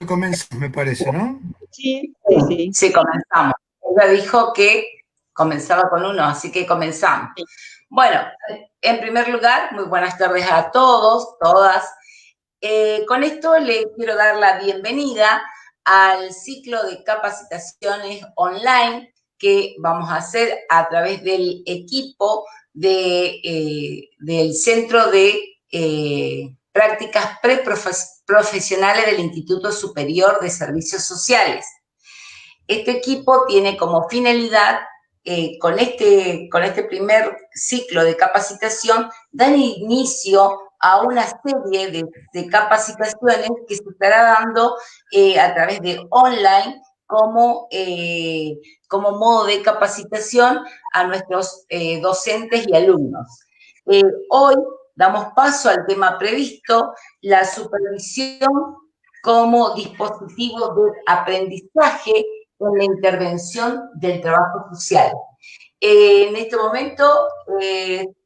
Comenzamos, me parece, ¿no? Sí, sí, sí. Sí, comenzamos. Ella dijo que comenzaba con uno, así que comenzamos. Sí. Bueno, en primer lugar, muy buenas tardes a todos, todas. Con esto le quiero dar la bienvenida al ciclo de capacitaciones online que vamos a hacer a través del equipo del Centro de Prácticas Preprofesionales del Instituto Superior de Servicios Sociales. Este equipo tiene como finalidad, con este primer ciclo de capacitación, dar inicio a una serie de capacitaciones que se estará dando a través de online como modo de capacitación a nuestros docentes y alumnos. Hoy damos paso al tema previsto, la supervisión como dispositivo de aprendizaje en la intervención del trabajo social. En este momento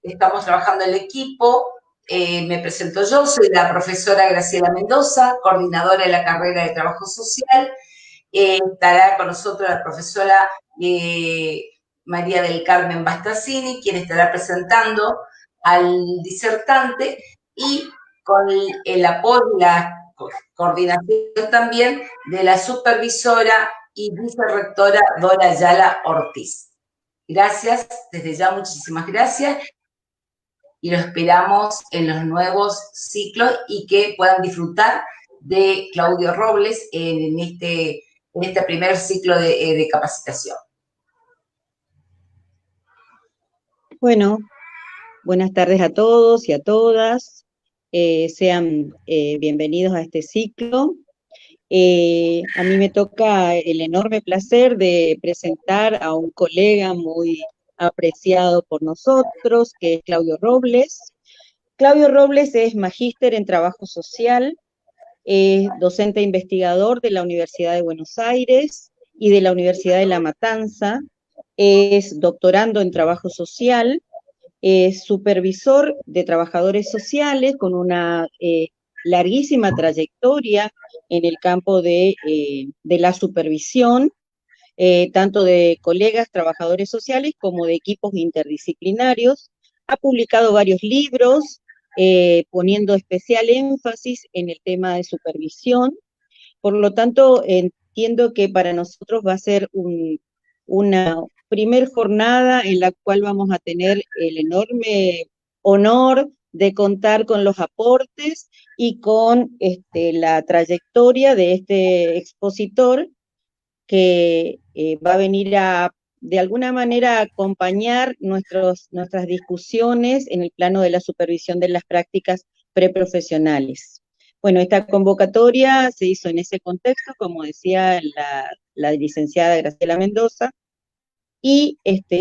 estamos trabajando el equipo, me presento yo, soy la profesora Graciela Mendoza, coordinadora de la carrera de Trabajo Social. Estará con nosotros la profesora María del Carmen Bastazzini, quien estará presentando al disertante, y con el apoyo y la coordinación también de la supervisora y vicerrectora Dora Ayala Ortiz. Gracias, desde ya muchísimas gracias, y lo esperamos en los nuevos ciclos y que puedan disfrutar de Claudio Robles en este primer ciclo de capacitación. Bueno, buenas tardes a todos y a todas. Sean bienvenidos a este ciclo. A mí me toca el enorme placer de presentar a un colega muy apreciado por nosotros, que es Claudio Robles. Claudio Robles es magíster en trabajo social, es docente e investigador de la Universidad de Buenos Aires y de la Universidad de La Matanza, es doctorando en trabajo social, es supervisor de trabajadores sociales con una larguísima trayectoria en el campo de la supervisión, tanto de colegas trabajadores sociales como de equipos interdisciplinarios. Ha publicado varios libros, poniendo especial énfasis en el tema de supervisión. Por lo tanto, entiendo que para nosotros va a ser una primer jornada en la cual vamos a tener el enorme honor de contar con los aportes y con la trayectoria de este expositor que va a venir de alguna manera, a acompañar nuestras discusiones en el plano de la supervisión de las prácticas preprofesionales. Bueno, esta convocatoria se hizo en ese contexto, como decía la licenciada Graciela Mendoza, y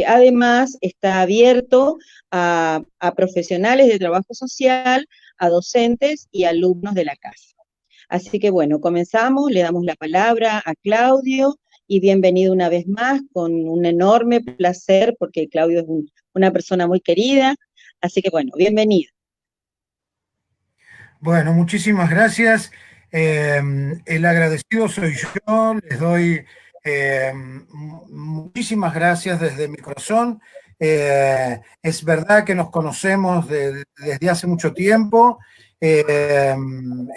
además está abierto a profesionales de trabajo social, a docentes y alumnos de la casa. Así que bueno, comenzamos, le damos la palabra a Claudio, y bienvenido una vez más, con un enorme placer, porque Claudio es una persona muy querida, así que bueno, bienvenido. Bueno, muchísimas gracias. El agradecido soy yo, les doy muchísimas gracias desde mi corazón. Es verdad que nos conocemos desde hace mucho tiempo. He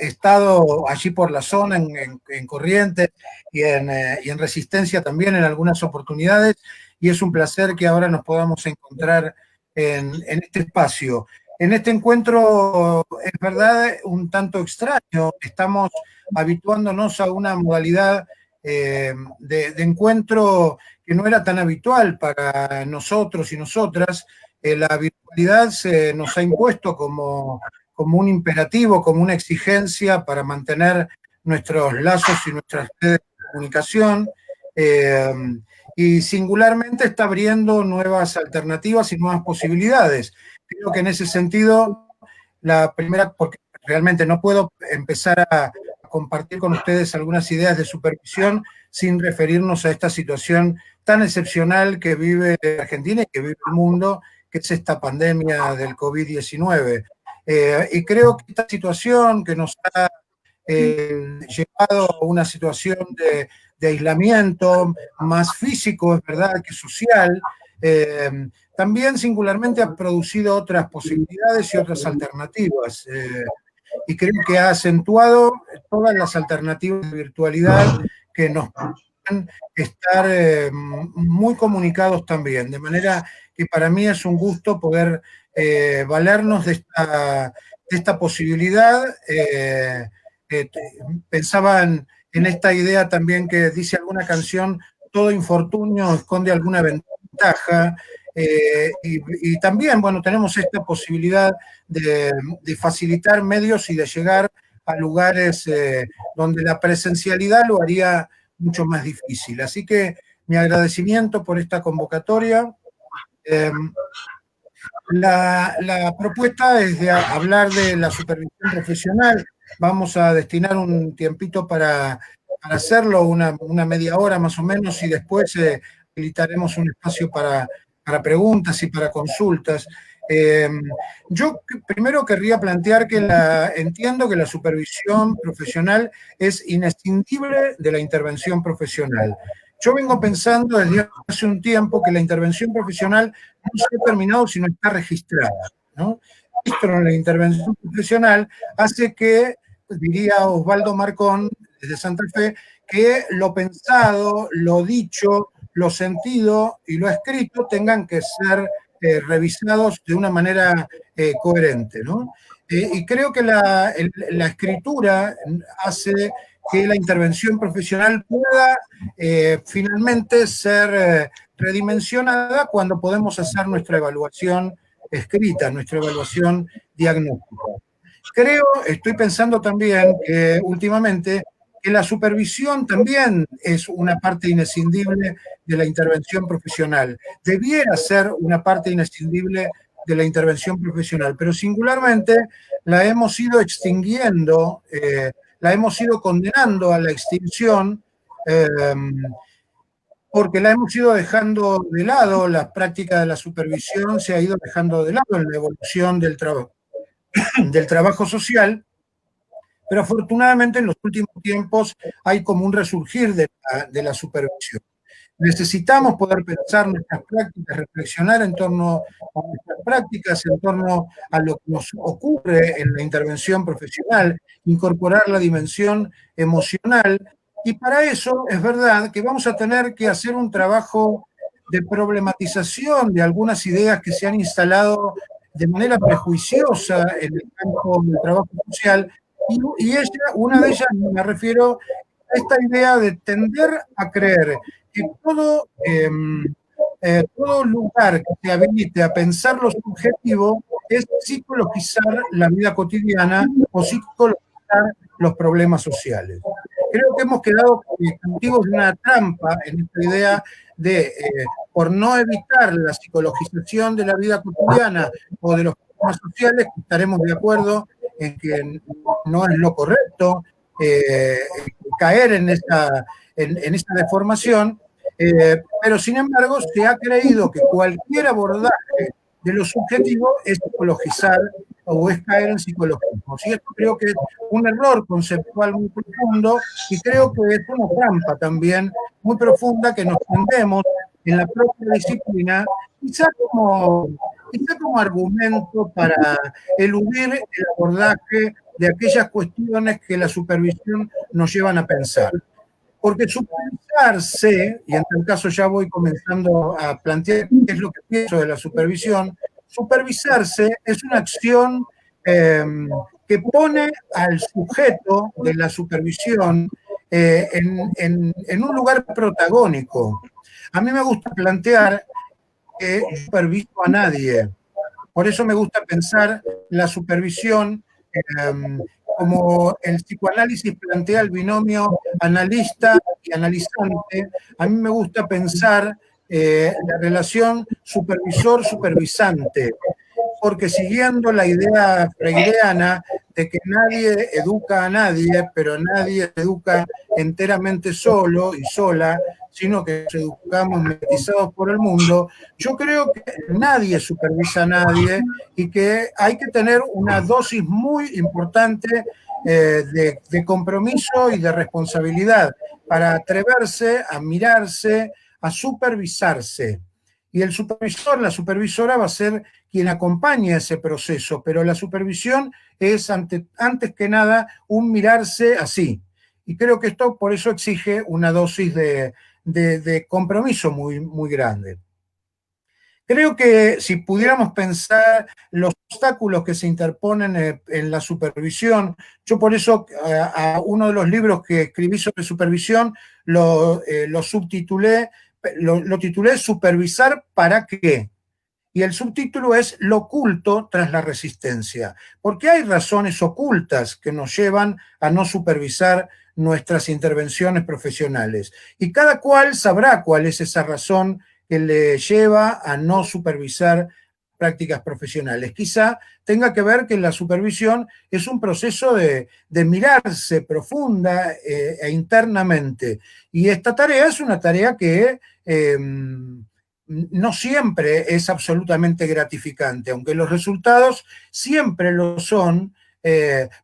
estado allí por la zona, en Corrientes y en Resistencia también en algunas oportunidades, y es un placer que ahora nos podamos encontrar en este espacio. En este encuentro, es verdad, un tanto extraño. Estamos habituándonos a una modalidad de encuentro que no era tan habitual para nosotros y nosotras. La virtualidad se nos ha impuesto como un imperativo, como una exigencia para mantener nuestros lazos y nuestras redes de comunicación. Y singularmente está abriendo nuevas alternativas y nuevas posibilidades. Creo que en ese sentido, la primera, porque realmente no puedo empezar a compartir con ustedes algunas ideas de supervisión sin referirnos a esta situación tan excepcional que vive Argentina y que vive el mundo, que es esta pandemia del COVID-19. Y creo que esta situación que nos ha llevado a una situación de aislamiento más físico, es verdad, que social, también singularmente ha producido otras posibilidades y otras alternativas. Y creo que ha acentuado todas las alternativas de virtualidad que nos pueden estar muy comunicados también. De manera que para mí es un gusto poder valernos de esta posibilidad. Pensaba en esta idea también que dice alguna canción, todo infortunio esconde alguna ventaja, y también, bueno, tenemos esta posibilidad de facilitar medios y de llegar a lugares donde la presencialidad lo haría mucho más difícil. Así que mi agradecimiento por esta convocatoria. La propuesta es de hablar de la supervisión profesional. Vamos a destinar un tiempito para hacerlo, una media hora más o menos, y después habilitaremos un espacio para preguntas y para consultas. Yo primero querría plantear que entiendo que la supervisión profesional es inescindible de la intervención profesional. Yo vengo pensando desde hace un tiempo que la intervención profesional no se ha terminado si no está registrada, ¿no? Esto en la intervención profesional hace que, diría Osvaldo Marcón, desde Santa Fe, que lo pensado, lo dicho, lo sentido y lo escrito tengan que ser revisados de una manera coherente, ¿no? Y creo que la escritura hace que la intervención profesional pueda finalmente ser redimensionada cuando podemos hacer nuestra evaluación escrita, nuestra evaluación diagnóstica. Estoy pensando también que últimamente que la supervisión también es una parte inescindible de la intervención profesional. Debiera ser una parte inescindible de la intervención profesional, pero singularmente la hemos ido extinguiendo, la hemos ido condenando a la extinción, porque la hemos ido dejando de lado, la práctica de la supervisión se ha ido dejando de lado en la evolución del trabajo social, pero afortunadamente en los últimos tiempos hay como un resurgir de la supervisión. Necesitamos poder pensar nuestras prácticas, reflexionar en torno a nuestras prácticas, en torno a lo que nos ocurre en la intervención profesional, incorporar la dimensión emocional, y para eso es verdad que vamos a tener que hacer un trabajo de problematización de algunas ideas que se han instalado de manera prejuiciosa en el campo del trabajo social, y una de ellas me refiero a esta idea de tender a creer que todo lugar que se habilite a pensar lo subjetivo es psicologizar la vida cotidiana o psicologizar los problemas sociales. Creo que hemos quedado cautivos de una trampa en esta idea de, por no evitar la psicologización de la vida cotidiana o de los problemas sociales, que estaremos de acuerdo en que no es lo correcto caer en esta deformación, pero sin embargo se ha creído que cualquier abordaje de lo subjetivo es psicologizar o es caer en psicologismos. Y esto creo que es un error conceptual muy profundo, y creo que es una trampa también muy profunda que nos tendemos en la propia disciplina, quizá como argumento para eludir el abordaje de aquellas cuestiones que la supervisión nos llevan a pensar. Porque supervisarse, y en tal caso ya voy comenzando a plantear qué es lo que pienso de la supervisión, supervisarse es una acción que pone al sujeto de la supervisión en un lugar protagónico. A mí me gusta plantear que yo superviso a nadie. Por eso me gusta pensar la supervisión como el psicoanálisis plantea el binomio analista y analizante. A mí me gusta pensar la relación supervisor-supervisante, porque siguiendo la idea freireana de que nadie educa a nadie, pero nadie se educa enteramente solo y sola, sino que nos educamos metizados por el mundo. Yo creo que nadie supervisa a nadie y que hay que tener una dosis muy importante de compromiso y de responsabilidad para atreverse a mirarse, a supervisarse. Y el supervisor, la supervisora va a ser quien acompaña ese proceso, pero la supervisión es antes que nada un mirarse así. Y creo que esto por eso exige una dosis de compromiso muy, muy grande. Creo que si pudiéramos pensar los obstáculos que se interponen en la supervisión, yo por eso a uno de los libros que escribí sobre supervisión lo subtitulé, lo titulé Supervisar para qué. Y el subtítulo es Lo oculto tras la resistencia, porque hay razones ocultas que nos llevan a no supervisar nuestras intervenciones profesionales. Y cada cual sabrá cuál es esa razón que le lleva a no supervisar prácticas profesionales. Quizá tenga que ver que la supervisión es un proceso de mirarse profunda e internamente. Y esta tarea es una tarea que no siempre es absolutamente gratificante, aunque los resultados siempre lo son,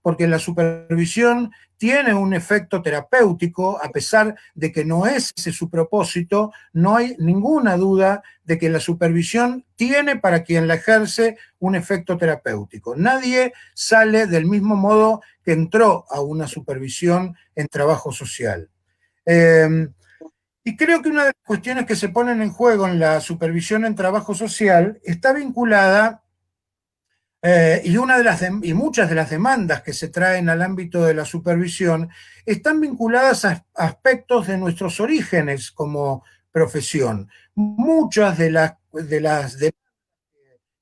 porque la supervisión tiene un efecto terapéutico, a pesar de que no es ese su propósito, no hay ninguna duda de que la supervisión tiene para quien la ejerce un efecto terapéutico. Nadie sale del mismo modo que entró a una supervisión en trabajo social. Y creo que una de las cuestiones que se ponen en juego en la supervisión en trabajo social está vinculada, y muchas de las demandas que se traen al ámbito de la supervisión están vinculadas a aspectos de nuestros orígenes como profesión. Muchas de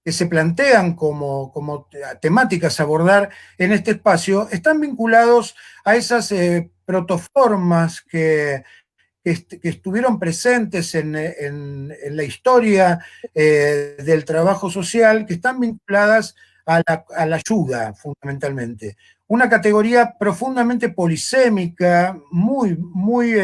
que se plantean como temáticas a abordar en este espacio están vinculados a esas protoformas que estuvieron presentes en la historia del trabajo social, que están vinculadas a la ayuda, fundamentalmente. Una categoría profundamente polisémica, muy, muy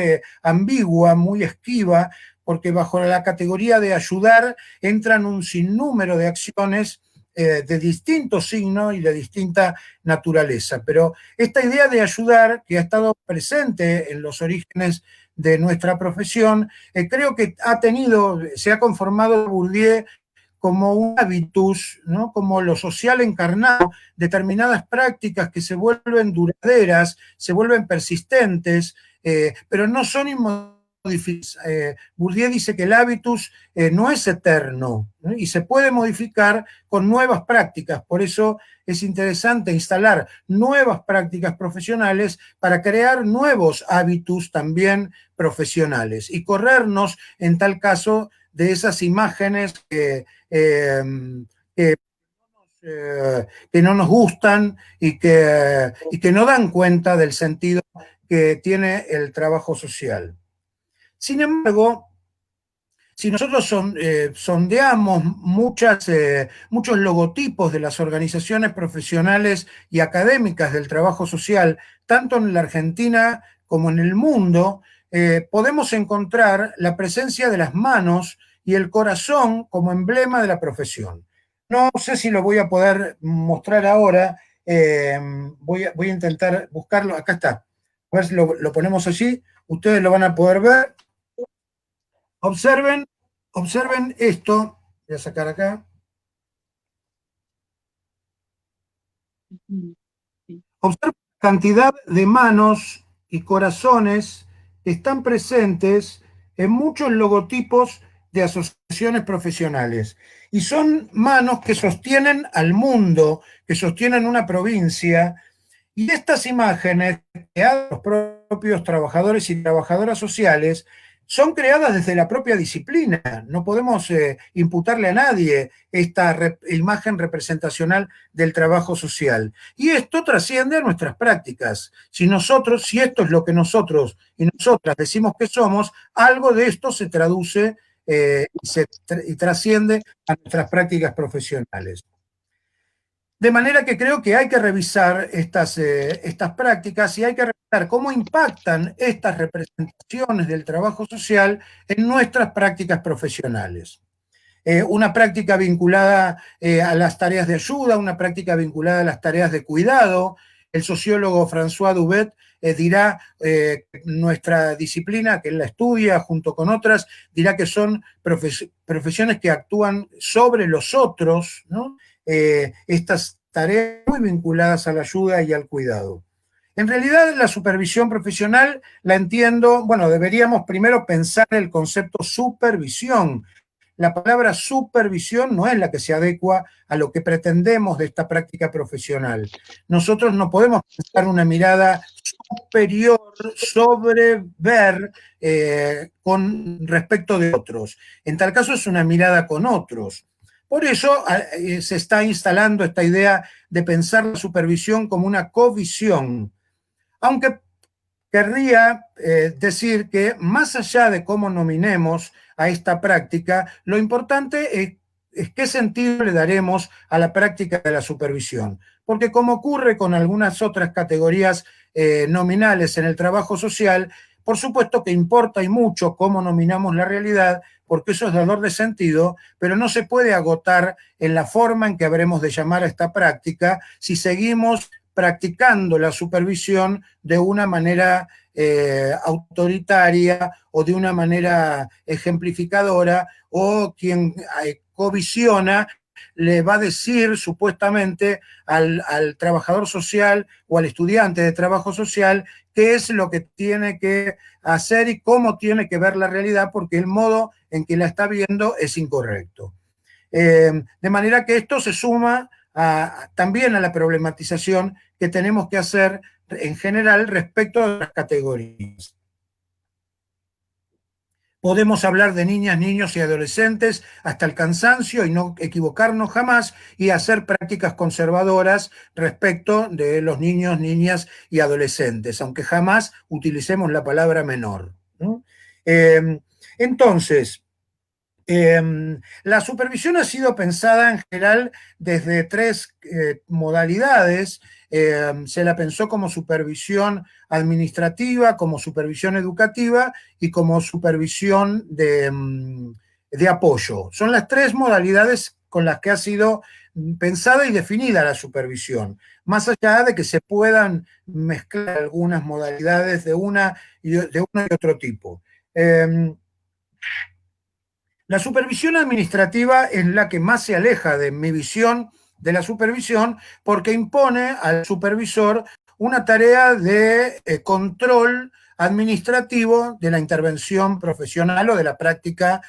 ambigua, muy esquiva, porque bajo la categoría de ayudar entran un sinnúmero de acciones de distinto signo y de distinta naturaleza. Pero esta idea de ayudar, que ha estado presente en los orígenes de nuestra profesión, creo que se ha conformado Bourdieu como un hábitus, ¿no? Como lo social encarnado, determinadas prácticas que se vuelven duraderas, se vuelven persistentes, pero no son inmodificables. Bourdieu dice que el hábitus no es eterno, ¿no? Y se puede modificar con nuevas prácticas. Por eso es interesante instalar nuevas prácticas profesionales para crear nuevos hábitus también profesionales y corrernos, en tal caso, de esas imágenes que que no nos gustan y que no dan cuenta del sentido que tiene el trabajo social. Sin embargo, si nosotros sondeamos muchos logotipos de las organizaciones profesionales y académicas del trabajo social, tanto en la Argentina como en el mundo, podemos encontrar la presencia de las manos y el corazón como emblema de la profesión. No sé si lo voy a poder mostrar ahora, voy a intentar buscarlo, acá está. A ver si lo ponemos allí, ustedes lo van a poder ver. Observen esto, voy a sacar acá. Observen la cantidad de manos y corazones que están presentes en muchos logotipos de asociaciones profesionales. Y son manos que sostienen al mundo, que sostienen una provincia. Y estas imágenes creadas por los propios trabajadores y trabajadoras sociales son creadas desde la propia disciplina. No podemos imputarle a nadie esta imagen representacional del trabajo social. Y esto trasciende a nuestras prácticas. Si esto es lo que nosotros y nosotras decimos que somos, algo de esto se traduce y trasciende a nuestras prácticas profesionales. De manera que creo que hay que revisar estas prácticas y hay que revisar cómo impactan estas representaciones del trabajo social en nuestras prácticas profesionales. Una práctica vinculada a las tareas de ayuda, una práctica vinculada a las tareas de cuidado. El sociólogo François Dubet dirá, nuestra disciplina, que él la estudia junto con otras, dirá que son profesiones que actúan sobre los otros, ¿no? Estas tareas muy vinculadas a la ayuda y al cuidado. En realidad, la supervisión profesional la entiendo, bueno, deberíamos primero pensar el concepto supervisión. La palabra supervisión no es la que se adecua a lo que pretendemos de esta práctica profesional. Nosotros no podemos pensar una mirada superior sobre ver con respecto de otros. En tal caso es una mirada con otros. Por eso se está instalando esta idea de pensar la supervisión como una covisión. Aunque querría decir que más allá de cómo nominemos a esta práctica, lo importante es qué sentido le daremos a la práctica de la supervisión. Porque como ocurre con algunas otras categorías nominales en el trabajo social, por supuesto que importa y mucho cómo nominamos la realidad, porque eso es dador de sentido, pero no se puede agotar en la forma en que habremos de llamar a esta práctica si seguimos practicando la supervisión de una manera autoritaria o de una manera ejemplificadora, o quien covisiona le va a decir supuestamente al trabajador social o al estudiante de trabajo social qué es lo que tiene que hacer y cómo tiene que ver la realidad, porque el modo en que la está viendo es incorrecto. De manera que esto se suma también a la problematización que tenemos que hacer en general respecto a las categorías. Podemos hablar de niñas, niños y adolescentes hasta el cansancio y no equivocarnos jamás y hacer prácticas conservadoras respecto de los niños, niñas y adolescentes, aunque jamás utilicemos la palabra menor, ¿no? Entonces, la supervisión ha sido pensada en general desde tres modalidades. Se la pensó como supervisión administrativa, como supervisión educativa y como supervisión de apoyo. Son las tres modalidades con las que ha sido pensada y definida la supervisión, más allá de que se puedan mezclar algunas modalidades de una y otro tipo. La supervisión administrativa es la que más se aleja de mi visión de la supervisión, porque impone al supervisor una tarea de control administrativo de la intervención profesional o de la práctica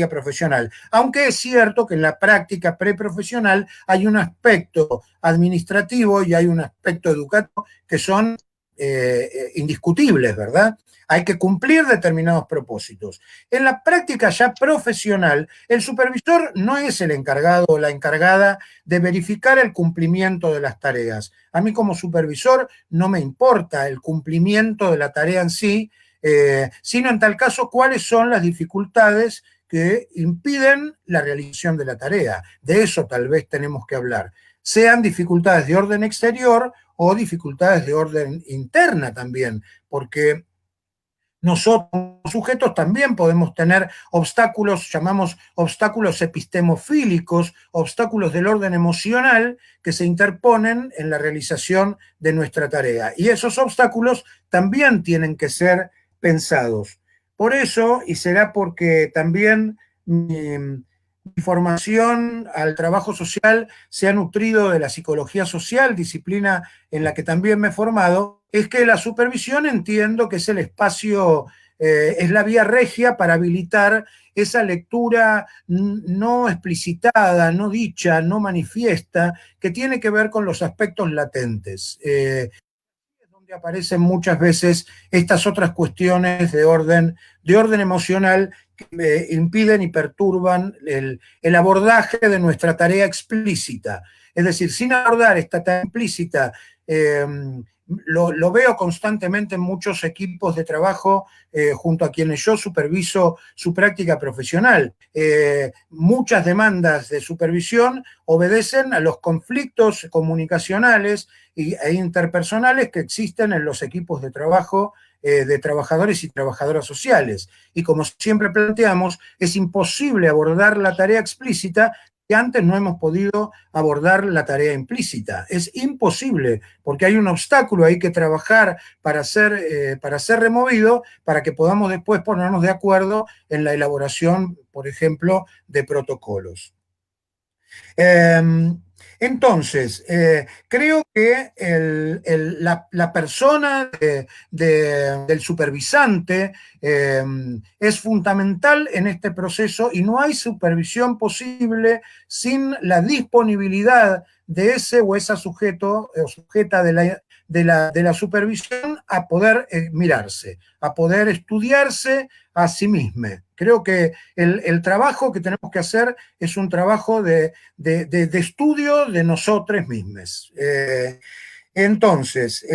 profesional. Aunque es cierto que en la práctica preprofesional hay un aspecto administrativo y hay un aspecto educativo que son indiscutibles, ¿verdad? Hay que cumplir determinados propósitos. En la práctica ya profesional, el supervisor no es el encargado o la encargada de verificar el cumplimiento de las tareas. A mí como supervisor no me importa el cumplimiento de la tarea en sí, sino en tal caso cuáles son las dificultades que impiden la realización de la tarea. De eso tal vez tenemos que hablar. Sean dificultades de orden exterior o dificultades de orden interna también, porque nosotros, como sujetos, también podemos tener obstáculos, llamamos obstáculos epistemofílicos, obstáculos del orden emocional que se interponen en la realización de nuestra tarea. Y esos obstáculos también tienen que ser pensados. Por eso, y será porque también mi formación al trabajo social se ha nutrido de la psicología social, disciplina en la que también me he formado, es que la supervisión entiendo que es el espacio, es la vía regia para habilitar esa lectura no explicitada, no dicha, no manifiesta, que tiene que ver con los aspectos latentes. Es donde aparecen muchas veces estas otras cuestiones de orden emocional que impiden y perturban el abordaje de nuestra tarea explícita. Es decir, sin abordar esta tarea implícita, lo veo constantemente en muchos equipos de trabajo junto a quienes yo superviso su práctica profesional. Muchas demandas de supervisión obedecen a los conflictos comunicacionales e interpersonales que existen en los equipos de trabajo de trabajadores y trabajadoras sociales. Y como siempre planteamos, es imposible abordar la tarea explícita que antes no hemos podido abordar la tarea implícita. Es imposible, porque hay un obstáculo ahí que trabajar para ser removido, para que podamos después ponernos de acuerdo en la elaboración, por ejemplo, de protocolos. Entonces, creo que la persona del supervisante es fundamental en este proceso y no hay supervisión posible sin la disponibilidad de ese o esa sujeto o sujeta de la supervisión a poder mirarse, a poder estudiarse a sí mismo. Creo que el trabajo que tenemos que hacer es un trabajo de estudio de nosotros mismos. Entonces,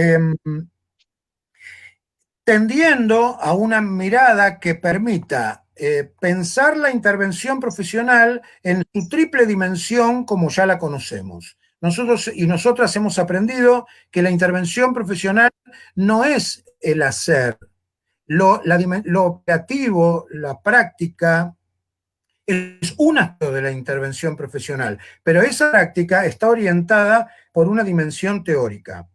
tendiendo a una mirada que permita pensar la intervención profesional en su triple dimensión como ya la conocemos. Nosotros y nosotras hemos aprendido que la intervención profesional no es el hacer, lo operativo, la práctica, es un acto de la intervención profesional, pero esa práctica está orientada por una dimensión teórica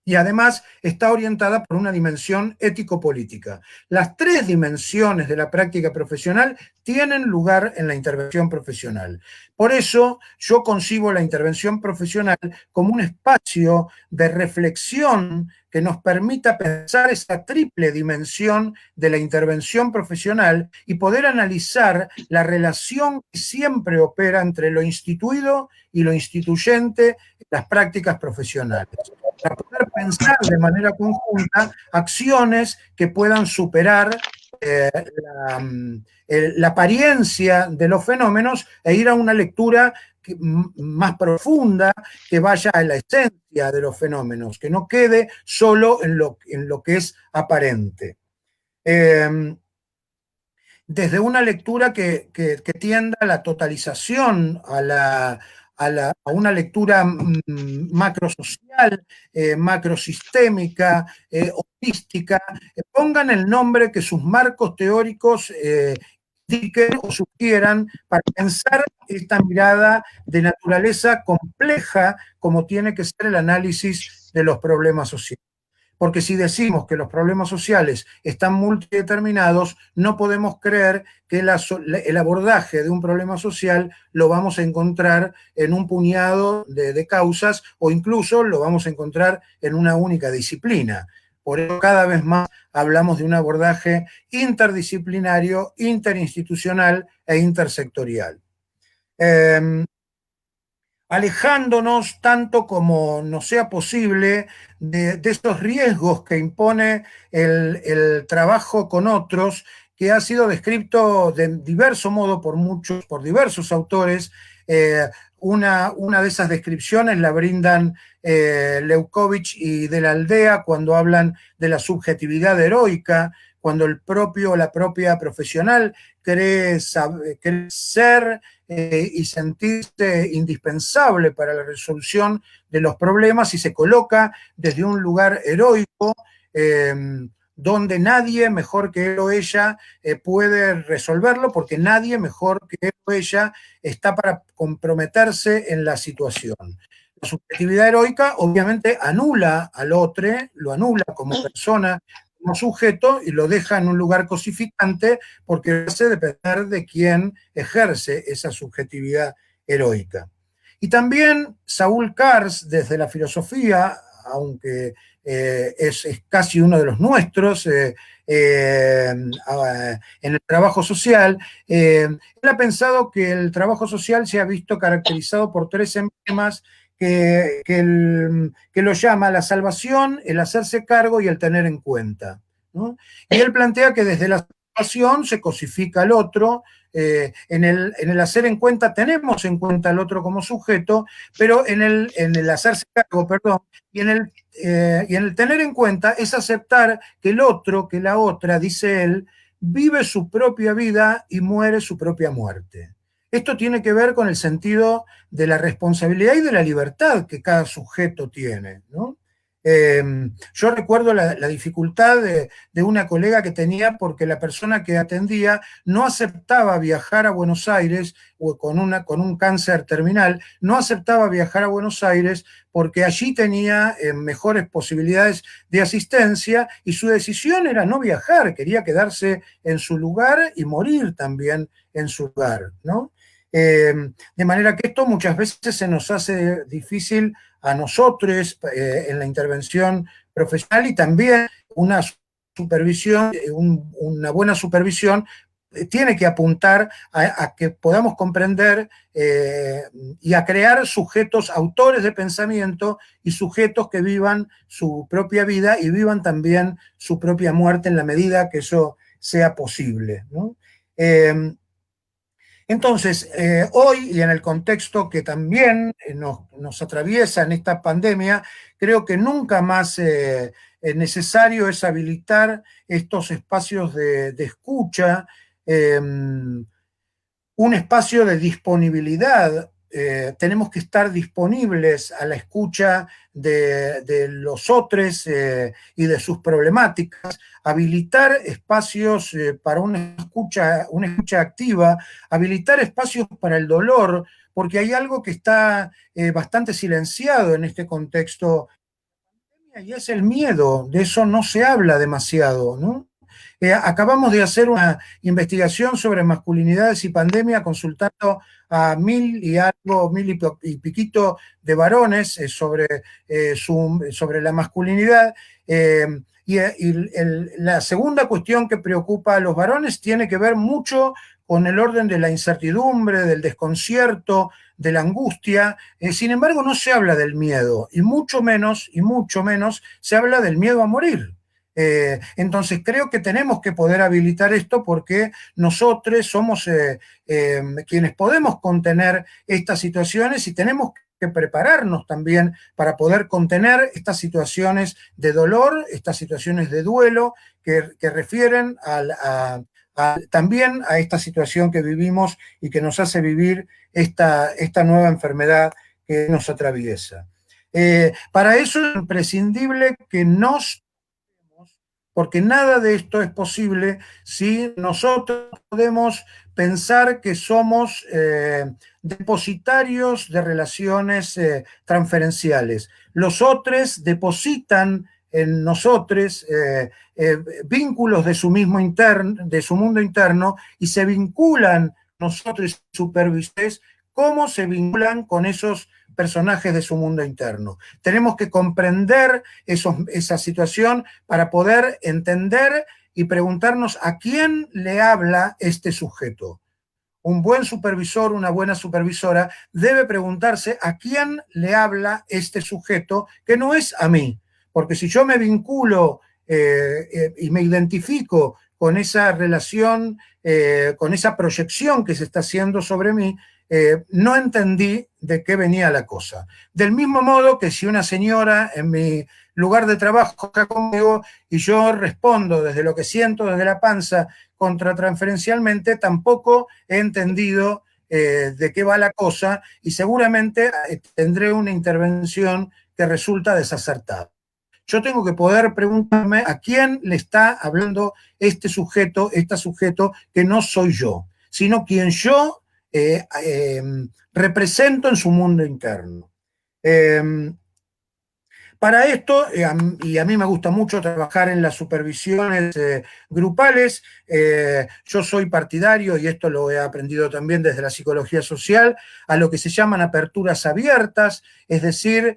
y además está orientada por una dimensión ético-política. Las tres dimensiones de la práctica profesional tienen lugar en la intervención profesional. Por eso yo concibo la intervención profesional como un espacio de reflexión que nos permita pensar esa triple dimensión de la intervención profesional y poder analizar la relación que siempre opera entre lo instituido y lo instituyente en las prácticas profesionales, para poder pensar de manera conjunta acciones que puedan superar la apariencia de los fenómenos e ir a una lectura más profunda, que vaya a la esencia de los fenómenos, que no quede solo en lo que es aparente. Desde una lectura que tienda a la totalización, a una lectura macrosocial, macrosistémica, holística, pongan el nombre que sus marcos teóricos indiquen o sugieran para pensar esta mirada de naturaleza compleja como tiene que ser el análisis de los problemas sociales. Porque si decimos que los problemas sociales están multideterminados, no podemos creer que el abordaje de un problema social lo vamos a encontrar en un puñado de causas o incluso lo vamos a encontrar en una única disciplina. Por eso cada vez más hablamos de un abordaje interdisciplinario, interinstitucional e intersectorial. Alejándonos tanto como nos sea posible de esos riesgos que impone el trabajo con otros, que ha sido descrito de diverso modo por diversos autores. Una de esas descripciones la brindan Leukovich y de la Aldea cuando hablan de la subjetividad heroica, cuando la propia profesional cree ser y sentirse indispensable para la resolución de los problemas y se coloca desde un lugar heroico donde nadie mejor que él o ella puede resolverlo, porque nadie mejor que él o ella está para comprometerse en la situación. La subjetividad heroica obviamente anula al otro, lo anula como persona, como sujeto, y lo deja en un lugar cosificante porque hace depender de quién ejerce esa subjetividad heroica. Y también Saúl Cars, desde la filosofía, aunque es casi uno de los nuestros en el trabajo social, él ha pensado que el trabajo social se ha visto caracterizado por tres emblemas que lo llama la salvación, el hacerse cargo y el tener en cuenta, ¿no? Y él plantea que desde la pasión se cosifica al otro. En el hacer en cuenta, tenemos en cuenta al otro como sujeto, pero en el hacerse cargo, perdón, y en el tener en cuenta es aceptar que el otro, que la otra, dice él, vive su propia vida y muere su propia muerte. Esto tiene que ver con el sentido de la responsabilidad y de la libertad que cada sujeto tiene, ¿no? Yo recuerdo la dificultad de una colega que tenía porque la persona que atendía no aceptaba viajar a Buenos Aires o con un cáncer terminal, no aceptaba viajar a Buenos Aires porque allí tenía mejores posibilidades de asistencia y su decisión era no viajar, quería quedarse en su lugar y morir también en su lugar, ¿no? De manera que esto muchas veces se nos hace difícil a nosotros en la intervención profesional y también una supervisión, una buena supervisión tiene que apuntar a que podamos comprender y a crear sujetos autores de pensamiento y sujetos que vivan su propia vida y vivan también su propia muerte en la medida que eso sea posible, ¿no? Entonces, hoy y en el contexto que también nos atraviesa en esta pandemia, creo que nunca más necesario es habilitar estos espacios de escucha, un espacio de disponibilidad. Tenemos que estar disponibles a la escucha de los otros y de sus problemáticas, habilitar espacios para una escucha activa, habilitar espacios para el dolor, porque hay algo que está bastante silenciado en este contexto, y es el miedo. De eso no se habla demasiado, ¿no? Acabamos de hacer una investigación sobre masculinidades y pandemia consultando a 1000 y algo, 1000 y piquito de varones sobre la masculinidad. La segunda cuestión que preocupa a los varones tiene que ver mucho con el orden de la incertidumbre, del desconcierto, de la angustia. Sin embargo, no se habla del miedo, y mucho menos se habla del miedo a morir. Entonces creo que tenemos que poder habilitar esto porque nosotros somos quienes podemos contener estas situaciones y tenemos que prepararnos también para poder contener estas situaciones de dolor, estas situaciones de duelo que refieren también a esta situación que vivimos y que nos hace vivir esta nueva enfermedad que nos atraviesa. Para eso es imprescindible que porque nada de esto es posible si nosotros podemos pensar que somos depositarios de relaciones transferenciales. Los otros depositan en nosotros vínculos de su mundo interno y se vinculan nosotros supervisores cómo se vinculan con esos personajes de su mundo interno. Tenemos que comprender esa situación para poder entender y preguntarnos a quién le habla este sujeto. Un buen supervisor, una buena supervisora, debe preguntarse a quién le habla este sujeto, que no es a mí. Porque si yo me vinculo y me identifico con esa relación, con esa proyección que se está haciendo sobre mí, no entendí de qué venía la cosa. Del mismo modo que si una señora en mi lugar de trabajo está conmigo y yo respondo desde lo que siento, desde la panza, contratransferencialmente, tampoco he entendido de qué va la cosa y seguramente tendré una intervención que resulta desacertada. Yo tengo que poder preguntarme a quién le está hablando este sujeto que no soy yo, sino quien yo represento en su mundo interno. Para esto, y a mí me gusta mucho trabajar en las supervisiones grupales, yo soy partidario, y esto lo he aprendido también desde la psicología social, a lo que se llaman aperturas abiertas, es decir,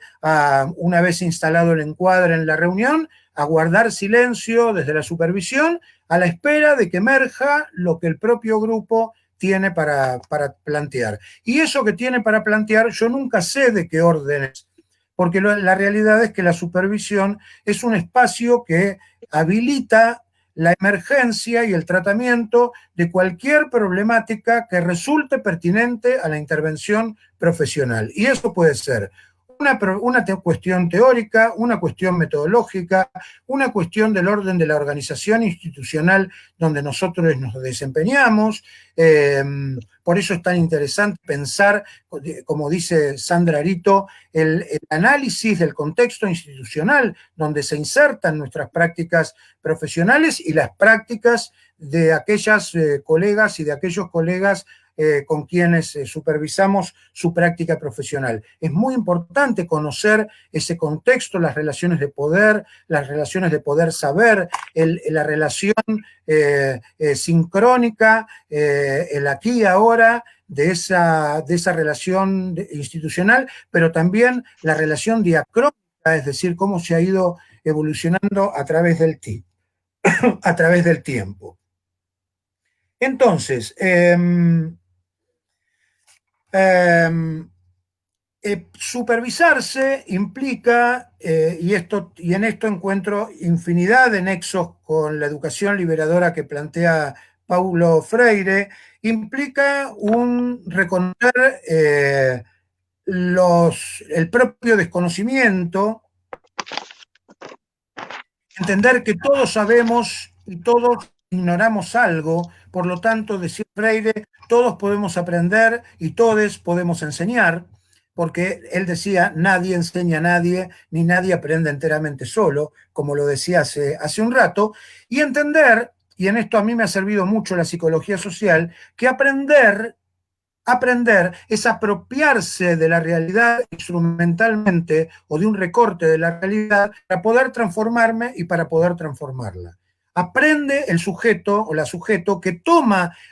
una vez instalado el encuadre en la reunión, a guardar silencio desde la supervisión a la espera de que emerja lo que el propio grupo tiene para plantear. Y eso que tiene para plantear, yo nunca sé de qué órdenes, porque la realidad es que la supervisión es un espacio que habilita la emergencia y el tratamiento de cualquier problemática que resulte pertinente a la intervención profesional. Y eso puede ser una cuestión teórica, una cuestión metodológica, una cuestión del orden de la organización institucional donde nosotros nos desempeñamos. Por eso es tan interesante pensar, como dice Sandra Arito, el análisis del contexto institucional donde se insertan nuestras prácticas profesionales y las prácticas de aquellas colegas y de aquellos colegas con quienes supervisamos su práctica profesional. Es muy importante conocer ese contexto, las relaciones de poder saber, la relación sincrónica, el aquí y ahora de esa relación institucional, pero también la relación diacrónica, es decir, cómo se ha ido evolucionando a través del tiempo. Entonces, supervisarse implica, y en esto encuentro infinidad de nexos con la educación liberadora que plantea Paulo Freire, implica reconocer el propio desconocimiento, entender que todos sabemos y todos ignoramos algo, por lo tanto, decía Freire, todos podemos aprender y todos podemos enseñar, porque él decía, nadie enseña a nadie, ni nadie aprende enteramente solo, como lo decía hace un rato, y entender, y en esto a mí me ha servido mucho la psicología social, que aprender es apropiarse de la realidad instrumentalmente o de un recorte de la realidad para poder transformarme y para poder transformarla. Aprende el sujeto o la sujeto que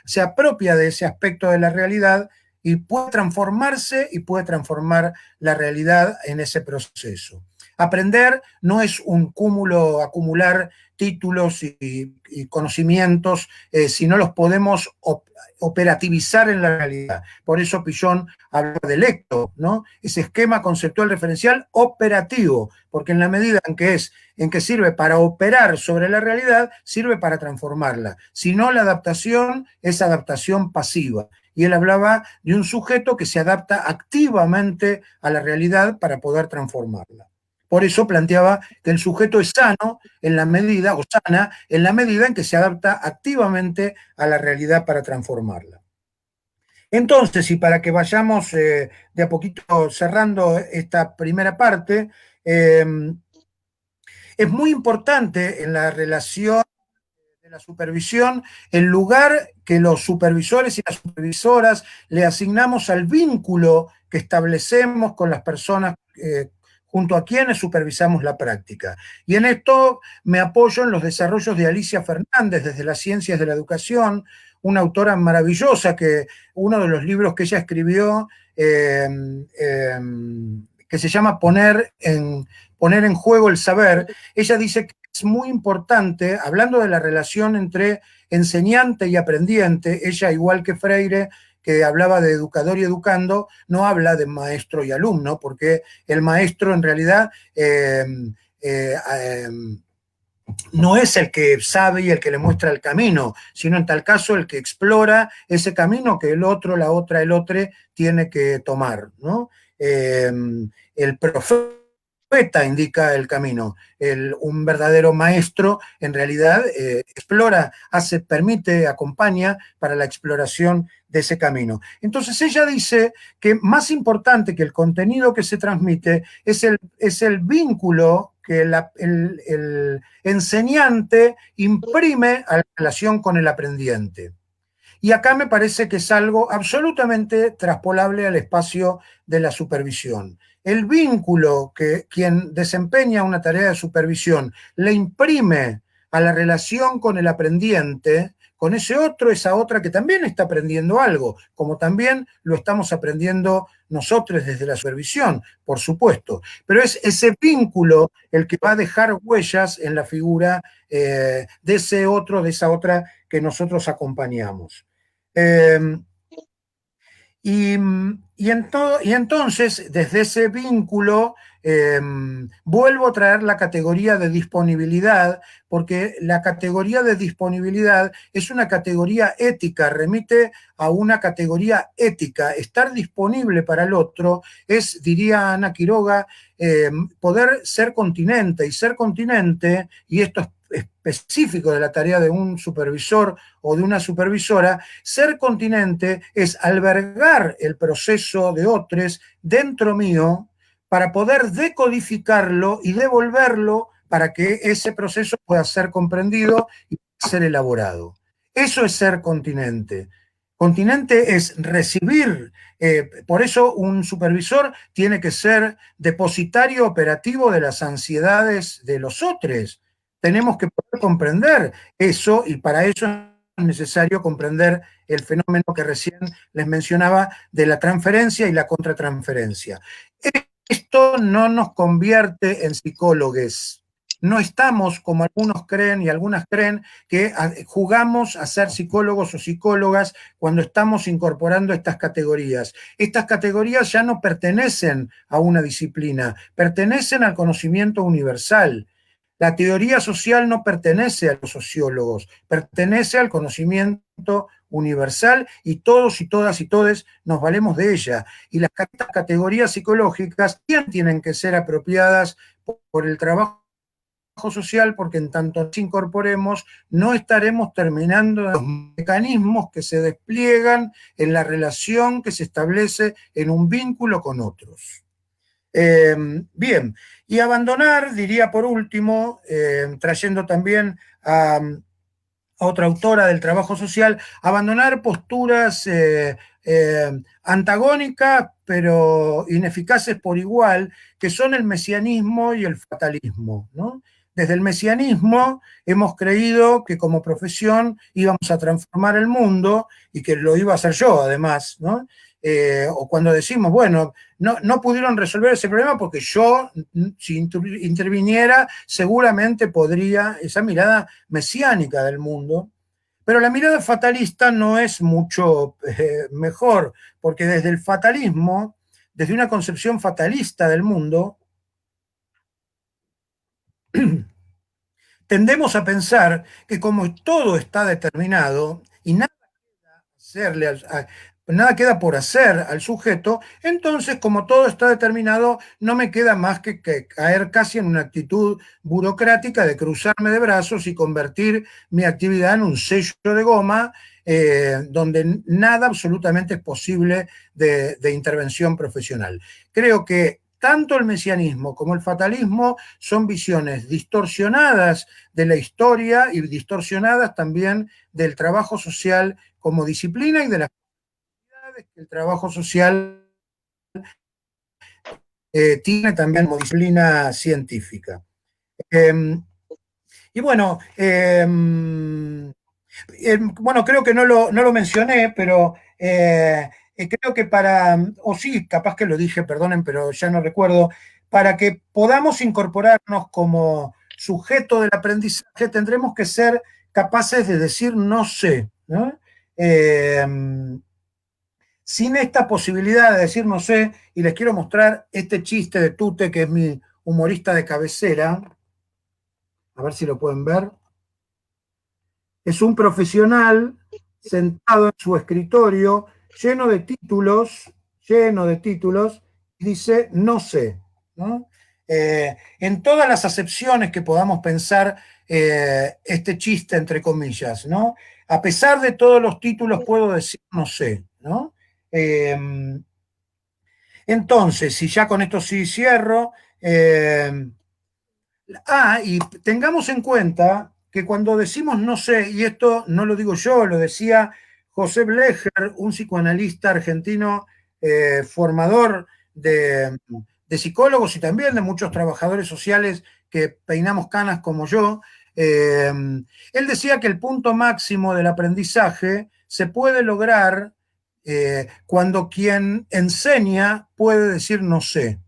se apropia de ese aspecto de la realidad y puede transformarse y puede transformar la realidad en ese proceso. Aprender no es acumular títulos y conocimientos, si no los podemos operativizar en la realidad. Por eso Pillon habla del lecto, ¿no? Ese esquema conceptual referencial operativo, porque en la medida en que sirve para operar sobre la realidad, sirve para transformarla. Si no, la adaptación es adaptación pasiva. Y él hablaba de un sujeto que se adapta activamente a la realidad para poder transformarla. Por eso planteaba que el sujeto es sano en la medida, o sana, en la medida en que se adapta activamente a la realidad para transformarla. Entonces, y para que vayamos de a poquito cerrando esta primera parte, es muy importante en la relación de la supervisión el lugar que los supervisores y las supervisoras le asignamos al vínculo que establecemos con las personas junto a quienes supervisamos la práctica. Y en esto me apoyo en los desarrollos de Alicia Fernández desde las ciencias de la educación, una autora maravillosa que uno de los libros que ella escribió que se llama Poner en juego el saber, ella dice que es muy importante, hablando de la relación entre enseñante y aprendiente, ella, igual que Freire, que hablaba de educador y educando, no habla de maestro y alumno, porque el maestro en realidad no es el que sabe y el que le muestra el camino, sino en tal caso el que explora ese camino que el otro, la otra, el otro tiene que tomar, ¿no? El profeta indica el camino. Un verdadero maestro en realidad explora, permite, acompaña para la exploración de ese camino. Entonces ella dice que más importante que el contenido que se transmite es el vínculo que el enseñante imprime a la relación con el aprendiente. Y acá me parece que es algo absolutamente traspolable al espacio de la supervisión. El vínculo que quien desempeña una tarea de supervisión le imprime a la relación con el aprendiente, con ese otro, esa otra que también está aprendiendo algo, como también lo estamos aprendiendo nosotros desde la supervisión, por supuesto. Pero es ese vínculo el que va a dejar huellas en la figura de ese otro, de esa otra que nosotros acompañamos. Y entonces, desde ese vínculo, vuelvo a traer la categoría de disponibilidad, porque la categoría de disponibilidad es una categoría ética, remite a una categoría ética. Estar disponible para el otro es, diría Ana Quiroga, poder ser continente, y ser continente, y esto es específico de la tarea de un supervisor o de una supervisora, ser continente es albergar el proceso de otros dentro mío para poder decodificarlo y devolverlo para que ese proceso pueda ser comprendido y ser elaborado. Eso es ser continente. Continente es recibir, por eso un supervisor tiene que ser depositario operativo de las ansiedades de los otros. Tenemos que poder comprender eso, y para eso es necesario comprender el fenómeno que recién les mencionaba de la transferencia y la contratransferencia. Esto no nos convierte en psicólogos. No estamos, como algunos creen y algunas creen, que jugamos a ser psicólogos o psicólogas cuando estamos incorporando estas categorías. Estas categorías ya no pertenecen a una disciplina, pertenecen al conocimiento universal. La teoría social no pertenece a los sociólogos, pertenece al conocimiento universal, y todos y todas y todes nos valemos de ella. Y las categorías psicológicas tienen que ser apropiadas por el trabajo social, porque en tanto nos incorporemos no estaremos terminando los mecanismos que se despliegan en la relación que se establece en un vínculo con otros. Bien, y abandonar, diría por último, trayendo también a otra autora del trabajo social, abandonar posturas antagónicas pero ineficaces por igual, que son el mesianismo y el fatalismo, ¿no? Desde el mesianismo hemos creído que como profesión íbamos a transformar el mundo, y que lo iba a hacer yo además, ¿no? O cuando decimos, bueno, no pudieron resolver ese problema porque yo, si interviniera, seguramente podría, esa mirada mesiánica del mundo. Pero la mirada fatalista no es mucho mejor, porque desde el fatalismo, desde una concepción fatalista del mundo, tendemos a pensar que como todo está determinado y nada queda por hacer al sujeto, entonces como todo está determinado, no me queda más que caer casi en una actitud burocrática de cruzarme de brazos y convertir mi actividad en un sello de goma, donde nada absolutamente es posible de intervención profesional. Creo que tanto el mesianismo como el fatalismo son visiones distorsionadas de la historia y distorsionadas también del trabajo social como disciplina y de las actividades que el trabajo social tiene también como disciplina científica. Y bueno, bueno, creo que no lo mencioné, pero creo que o sí, capaz que lo dije, perdonen, pero ya no recuerdo, para que podamos incorporarnos como sujeto del aprendizaje, tendremos que ser capaces de decir no sé, ¿no? Eh, Sin esta posibilidad de decir no sé, y les quiero mostrar este chiste de Tute, que es mi humorista de cabecera, a ver si lo pueden ver. Es un profesional sentado en su escritorio, lleno de títulos, y dice no sé, ¿no? En todas las acepciones que podamos pensar este chiste, entre comillas, ¿no? A pesar de todos los títulos, puedo decir no sé, ¿no? Eh, entonces, si ya con esto sí cierro, y tengamos en cuenta que cuando decimos no sé, y esto no lo digo yo, lo decía José Blecher, un psicoanalista argentino, formador de psicólogos y también de muchos trabajadores sociales que peinamos canas como yo. Él decía que el punto máximo del aprendizaje se puede lograr cuando quien enseña puede decir no sé.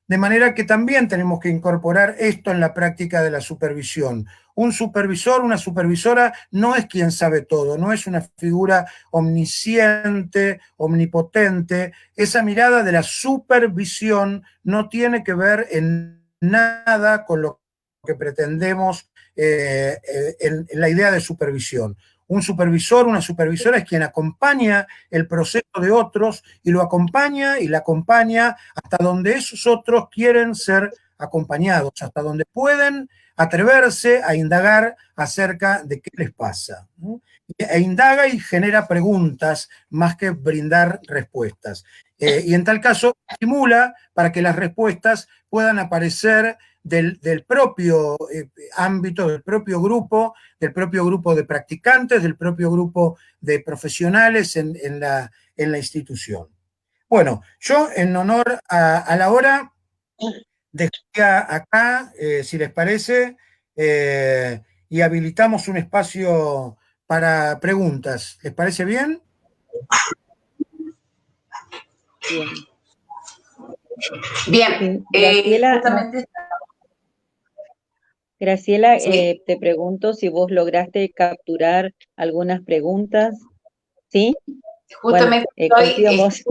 De manera que también tenemos que incorporar esto en la práctica de la supervisión. Un supervisor, una supervisora no es quien sabe todo, no es una figura omnisciente, omnipotente. Esa mirada de la supervisión no tiene que ver en nada con lo que pretendemos en la idea de supervisión. Un supervisor, una supervisora es quien acompaña el proceso de otros y lo acompaña y la acompaña hasta donde esos otros quieren ser acompañados, hasta donde pueden atreverse a indagar acerca de qué les pasa. ¿No? E indaga y genera preguntas más que brindar respuestas. Y en tal caso, estimula para que las respuestas puedan aparecer del propio ámbito, del propio grupo de practicantes, del propio grupo de profesionales en la institución. Bueno, yo en honor a la hora dejaría acá, si les parece, y habilitamos un espacio para preguntas. ¿Les parece bien? Bien. Bien, Graciela, justamente... Graciela, ¿Sí? te pregunto si vos lograste capturar algunas preguntas, ¿sí? Bueno, Justamente confío en vos.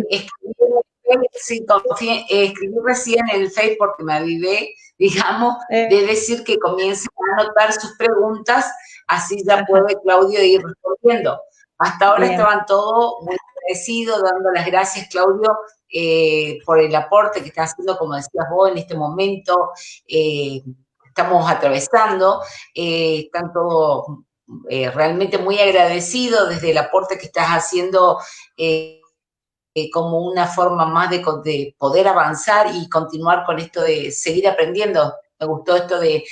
escribí recién en el Face porque me avivé, digamos, de decir que comiencen a anotar sus preguntas, así ya Ajá, puede Claudio ir respondiendo. Hasta ahora bien, estaban todos muy agradecidos, dando las gracias, Claudio, por el aporte que estás haciendo, como decías vos, en este momento estamos atravesando, están todos realmente muy agradecidos desde el aporte que estás haciendo como una forma más de poder avanzar y continuar con esto de seguir aprendiendo. Me gustó esto de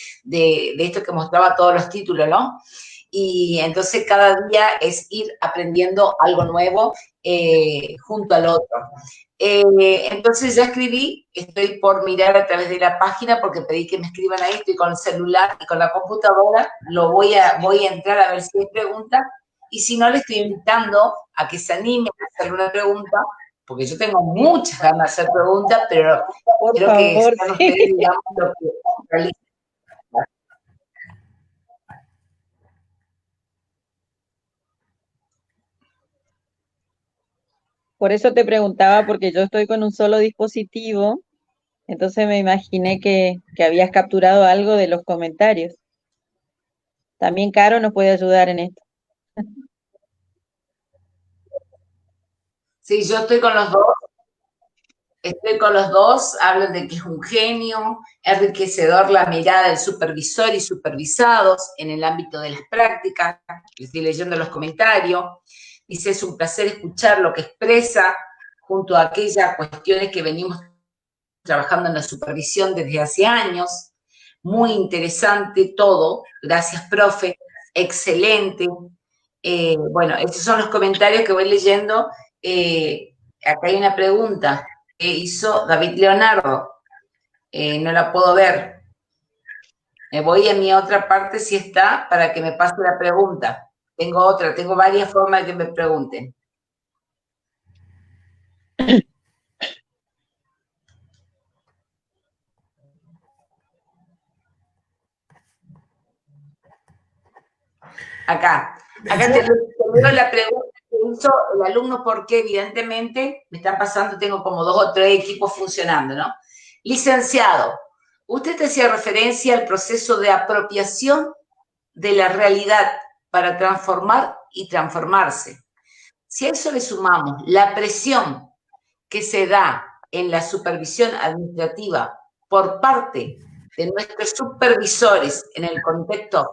esto que mostraba todos los títulos, ¿no? Y entonces cada día es ir aprendiendo algo nuevo junto al otro. Entonces ya escribí, estoy por mirar a través de la página porque pedí que me escriban ahí, estoy con el celular y con la computadora, voy a entrar a ver si hay preguntas y si no le estoy invitando a que se animen a hacer una pregunta, porque yo tengo sí, muchas ganas de hacer preguntas, pero por quiero que favor, sean sí. ustedes, digamos, lo que realicen. Por eso te preguntaba, porque yo estoy con un solo dispositivo, entonces me imaginé que habías capturado algo de los comentarios. También Caro nos puede ayudar en esto. Sí, yo estoy con los dos, hablan de que es un genio, enriquecedor la mirada del supervisor y supervisados en el ámbito de las prácticas, estoy leyendo los comentarios, dice, es un placer escuchar lo que expresa junto a aquellas cuestiones que venimos trabajando en la supervisión desde hace años, muy interesante todo, gracias profe, excelente. Bueno, estos son los comentarios que voy leyendo. Acá hay una pregunta que hizo David Leonardo, no la puedo ver. Me voy a mi otra parte si está para que me pase la pregunta. Tengo varias formas de que me pregunten. Acá te leo la pregunta que hizo el alumno porque evidentemente me están pasando, tengo como 2 o 3 equipos funcionando, ¿no? Licenciado, usted hacía referencia al proceso de apropiación de la realidad para transformar y transformarse. Si a eso le sumamos la presión que se da en la supervisión administrativa por parte de nuestros supervisores en el contexto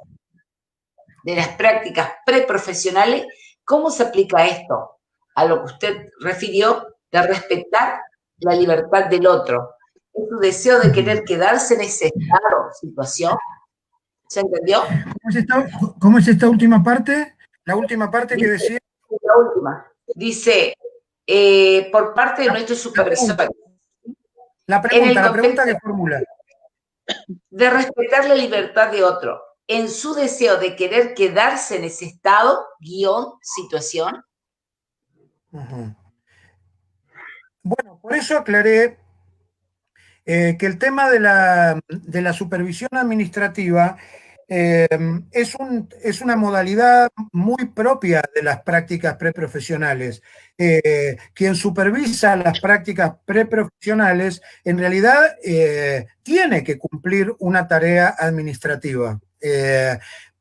de las prácticas preprofesionales, ¿cómo se aplica esto a lo que usted refirió de respetar la libertad del otro? ¿Es su deseo de querer quedarse en ese estado, situación? ¿Se entendió? ¿Cómo es esta última parte? La última parte que Dice, decía. la última, dice, por parte de nuestros La pregunta, supervisores, en el la pregunta contexto que formula. de respetar la libertad de otro, en su deseo de querer quedarse en ese estado, guión, situación. Uh-huh. Bueno, por eso aclaré que el tema de la supervisión administrativa es una modalidad muy propia de las prácticas preprofesionales. Quien supervisa las prácticas preprofesionales en realidad tiene que cumplir una tarea administrativa,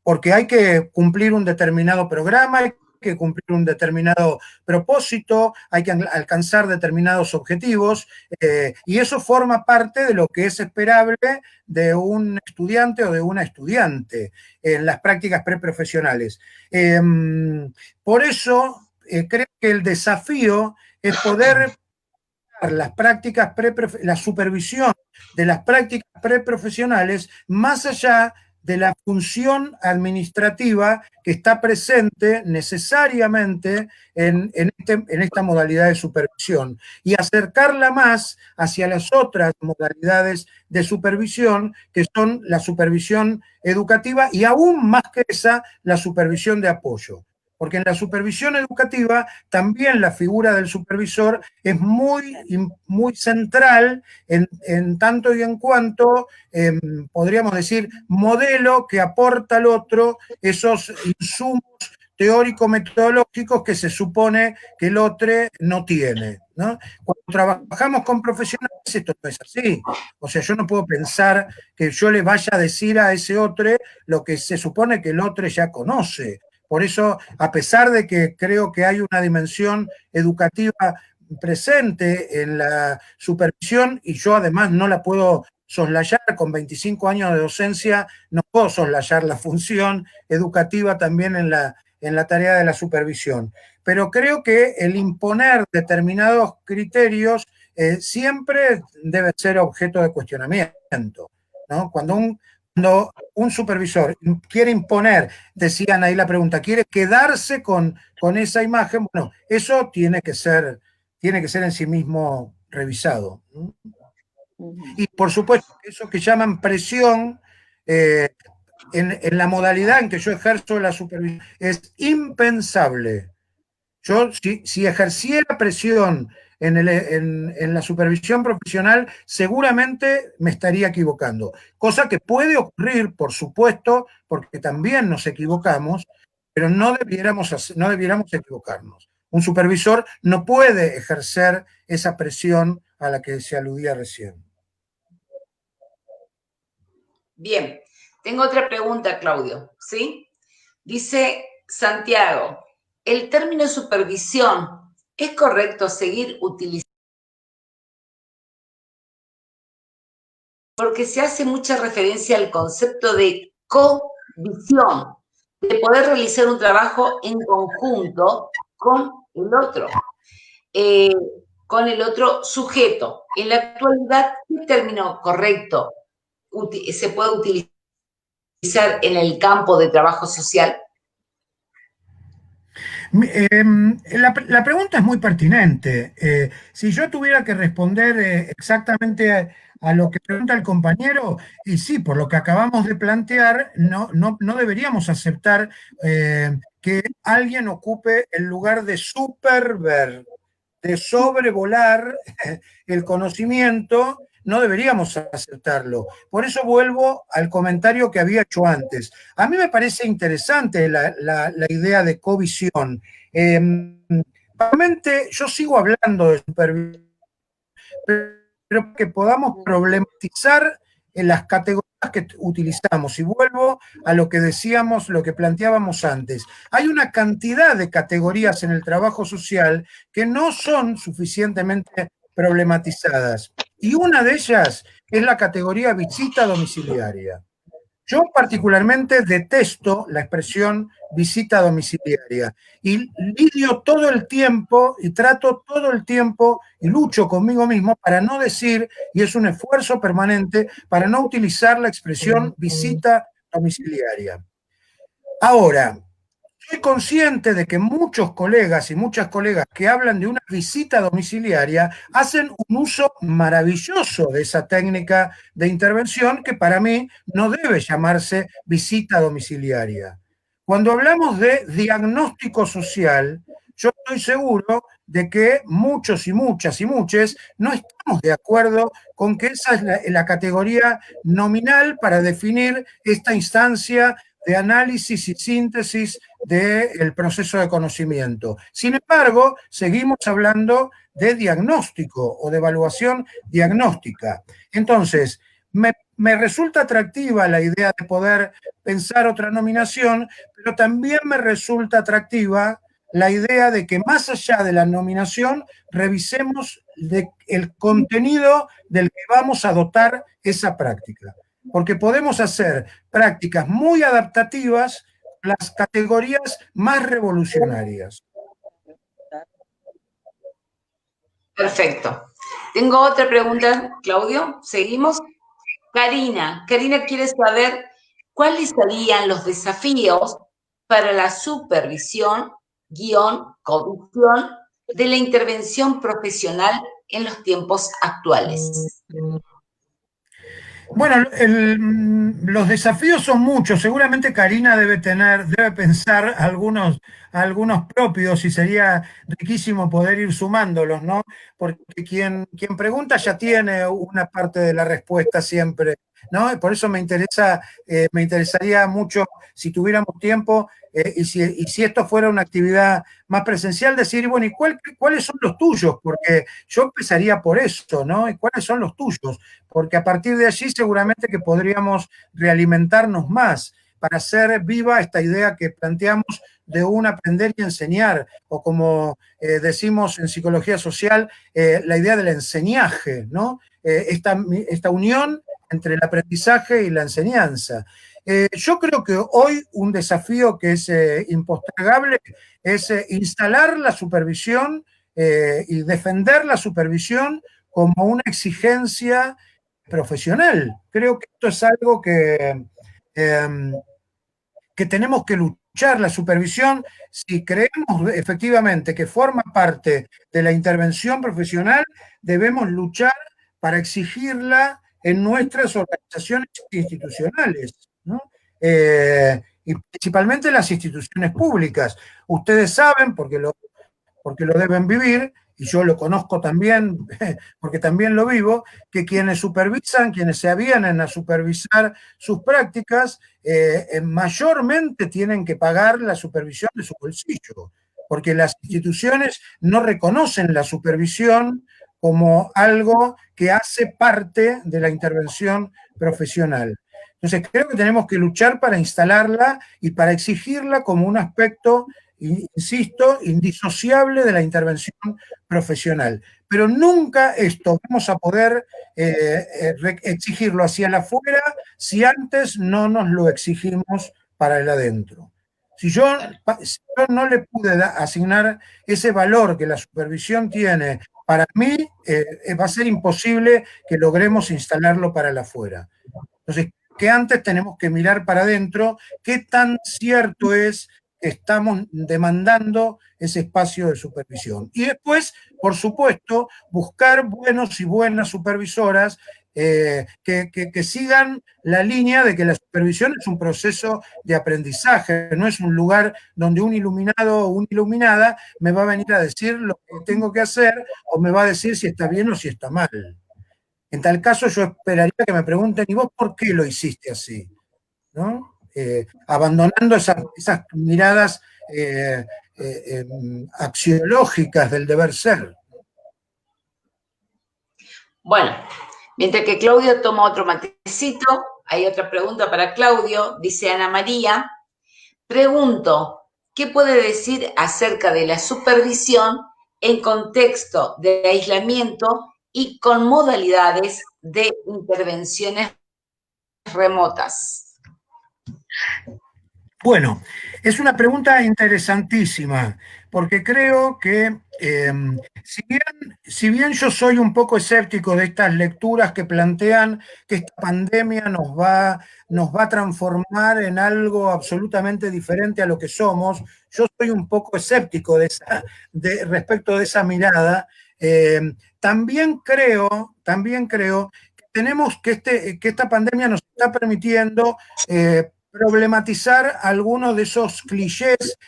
porque hay que cumplir un determinado programa, hay que cumplir un determinado propósito, hay que alcanzar determinados objetivos, y eso forma parte de lo que es esperable de un estudiante o de una estudiante en las prácticas preprofesionales. Por eso creo que el desafío es poder las prácticas la supervisión de las prácticas preprofesionales más allá de la función administrativa que está presente necesariamente en esta modalidad de supervisión y acercarla más hacia las otras modalidades de supervisión que son la supervisión educativa y aún más que esa, la supervisión de apoyo. Porque en la supervisión educativa también la figura del supervisor es muy central en tanto y en cuanto, podríamos decir, modelo que aporta al otro esos insumos teórico-metodológicos que se supone que el otro no tiene, ¿no? Cuando trabajamos con profesionales esto no es así. O sea, yo no puedo pensar que yo le vaya a decir a ese otro lo que se supone que el otro ya conoce. Por eso, a pesar de que creo que hay una dimensión educativa presente en la supervisión, y yo además no la puedo soslayar, con 25 años de docencia, no puedo soslayar la función educativa también en la tarea de la supervisión. Pero creo que el imponer determinados criterios siempre debe ser objeto de cuestionamiento, ¿no? Cuando un supervisor quiere imponer, decían ahí la pregunta, quiere quedarse con esa imagen, bueno, eso tiene que ser en sí mismo revisado. Y por supuesto, eso que llaman presión, en la modalidad en que yo ejerzo la supervisión, es impensable. Yo, si ejerciera presión en la supervisión profesional, seguramente me estaría equivocando. Cosa que puede ocurrir, por supuesto, porque también nos equivocamos, pero no debiéramos equivocarnos. Un supervisor no puede ejercer esa presión a la que se aludía recién. Bien, tengo otra pregunta, Claudio, ¿sí? Dice Santiago, ¿el término supervisión es correcto seguir utilizando? Porque se hace mucha referencia al concepto de covisión, de poder realizar un trabajo en conjunto con el otro sujeto. En la actualidad, ¿qué término correcto se puede utilizar en el campo de trabajo social? La pregunta es muy pertinente. Si yo tuviera que responder exactamente a lo que pregunta el compañero, y sí, por lo que acabamos de plantear, no deberíamos aceptar que alguien ocupe el lugar de superver, de sobrevolar el conocimiento. No deberíamos aceptarlo. Por eso vuelvo al comentario que había hecho antes. A mí me parece interesante la idea de covisión. Realmente yo sigo hablando de supervisión, pero que podamos problematizar en las categorías que utilizamos. Y vuelvo a lo que decíamos, lo que planteábamos antes. Hay una cantidad de categorías en el trabajo social que no son suficientemente problematizadas. Y una de ellas es la categoría visita domiciliaria. Yo particularmente detesto la expresión visita domiciliaria y lidio todo el tiempo y trato todo el tiempo y lucho conmigo mismo para no decir, y es un esfuerzo permanente, para no utilizar la expresión visita domiciliaria. Ahora, soy consciente de que muchos colegas y muchas colegas que hablan de una visita domiciliaria hacen un uso maravilloso de esa técnica de intervención que para mí no debe llamarse visita domiciliaria. Cuando hablamos de diagnóstico social, yo estoy seguro de que muchos y muchas y muchos no estamos de acuerdo con que esa es la categoría nominal para definir esta instancia de análisis y síntesis del proceso de conocimiento. Sin embargo, seguimos hablando de diagnóstico o de evaluación diagnóstica. Entonces, me resulta atractiva la idea de poder pensar otra nominación, pero también me resulta atractiva la idea de que más allá de la nominación, revisemos el contenido del que vamos a dotar esa práctica. Porque podemos hacer prácticas muy adaptativas, las categorías más revolucionarias. Perfecto. Tengo otra pregunta, Claudio. ¿Seguimos? Karina quiere saber cuáles serían los desafíos para la supervisión, conducción de la intervención profesional en los tiempos actuales. Bueno, los desafíos son muchos. Seguramente Karina debe pensar algunos propios y sería riquísimo poder ir sumándolos, ¿no? Porque quien pregunta ya tiene una parte de la respuesta siempre, ¿no? Por eso me interesaría mucho, si tuviéramos tiempo, y si esto fuera una actividad más presencial, decir, bueno, ¿y cuáles son los tuyos? Porque yo empezaría por eso, ¿no? ¿Y cuáles son los tuyos? Porque a partir de allí seguramente que podríamos realimentarnos más para hacer viva esta idea que planteamos de un aprender y enseñar, o como decimos en psicología social, la idea del enseñaje, ¿no? Esta unión entre el aprendizaje y la enseñanza. Yo creo que hoy un desafío que es impostergable es instalar la supervisión y defender la supervisión como una exigencia profesional. Creo que esto es algo que tenemos que luchar. La supervisión, si creemos efectivamente que forma parte de la intervención profesional, debemos luchar para exigirla en nuestras organizaciones institucionales, ¿no? Y principalmente las instituciones públicas. Ustedes saben, porque lo deben vivir, y yo lo conozco también, porque también lo vivo, que quienes supervisan, quienes se avienen a supervisar sus prácticas, mayormente tienen que pagar la supervisión de su bolsillo, porque las instituciones no reconocen la supervisión como algo que hace parte de la intervención profesional. Entonces creo que tenemos que luchar para instalarla y para exigirla como un aspecto, insisto, indisociable de la intervención profesional. Pero nunca esto vamos a poder exigirlo hacia el afuera si antes no nos lo exigimos para el adentro. Si yo no le pude asignar ese valor que la supervisión tiene para mí, va a ser imposible que logremos instalarlo para el afuera. Entonces, que antes tenemos que mirar para adentro qué tan cierto es que estamos demandando ese espacio de supervisión. Y después, por supuesto, buscar buenos y buenas supervisoras que sigan la línea de que la supervisión es un proceso de aprendizaje, no es un lugar donde un iluminado o una iluminada me va a venir a decir lo que tengo que hacer o me va a decir si está bien o si está mal. En tal caso, yo esperaría que me pregunten, ¿y vos por qué lo hiciste así? ¿No? Abandonando esas miradas axiológicas del deber ser. Bueno, mientras que Claudio toma otro matecito, hay otra pregunta para Claudio, dice Ana María. Pregunto, ¿qué puede decir acerca de la supervisión en contexto de aislamiento y con modalidades de intervenciones remotas? Bueno, es una pregunta interesantísima, porque creo que si bien yo soy un poco escéptico de estas lecturas que plantean que esta pandemia nos va a transformar en algo absolutamente diferente a lo que somos, yo soy un poco escéptico respecto de esa mirada. También creo que tenemos que esta pandemia nos está permitiendo problematizar algunos de esos clichés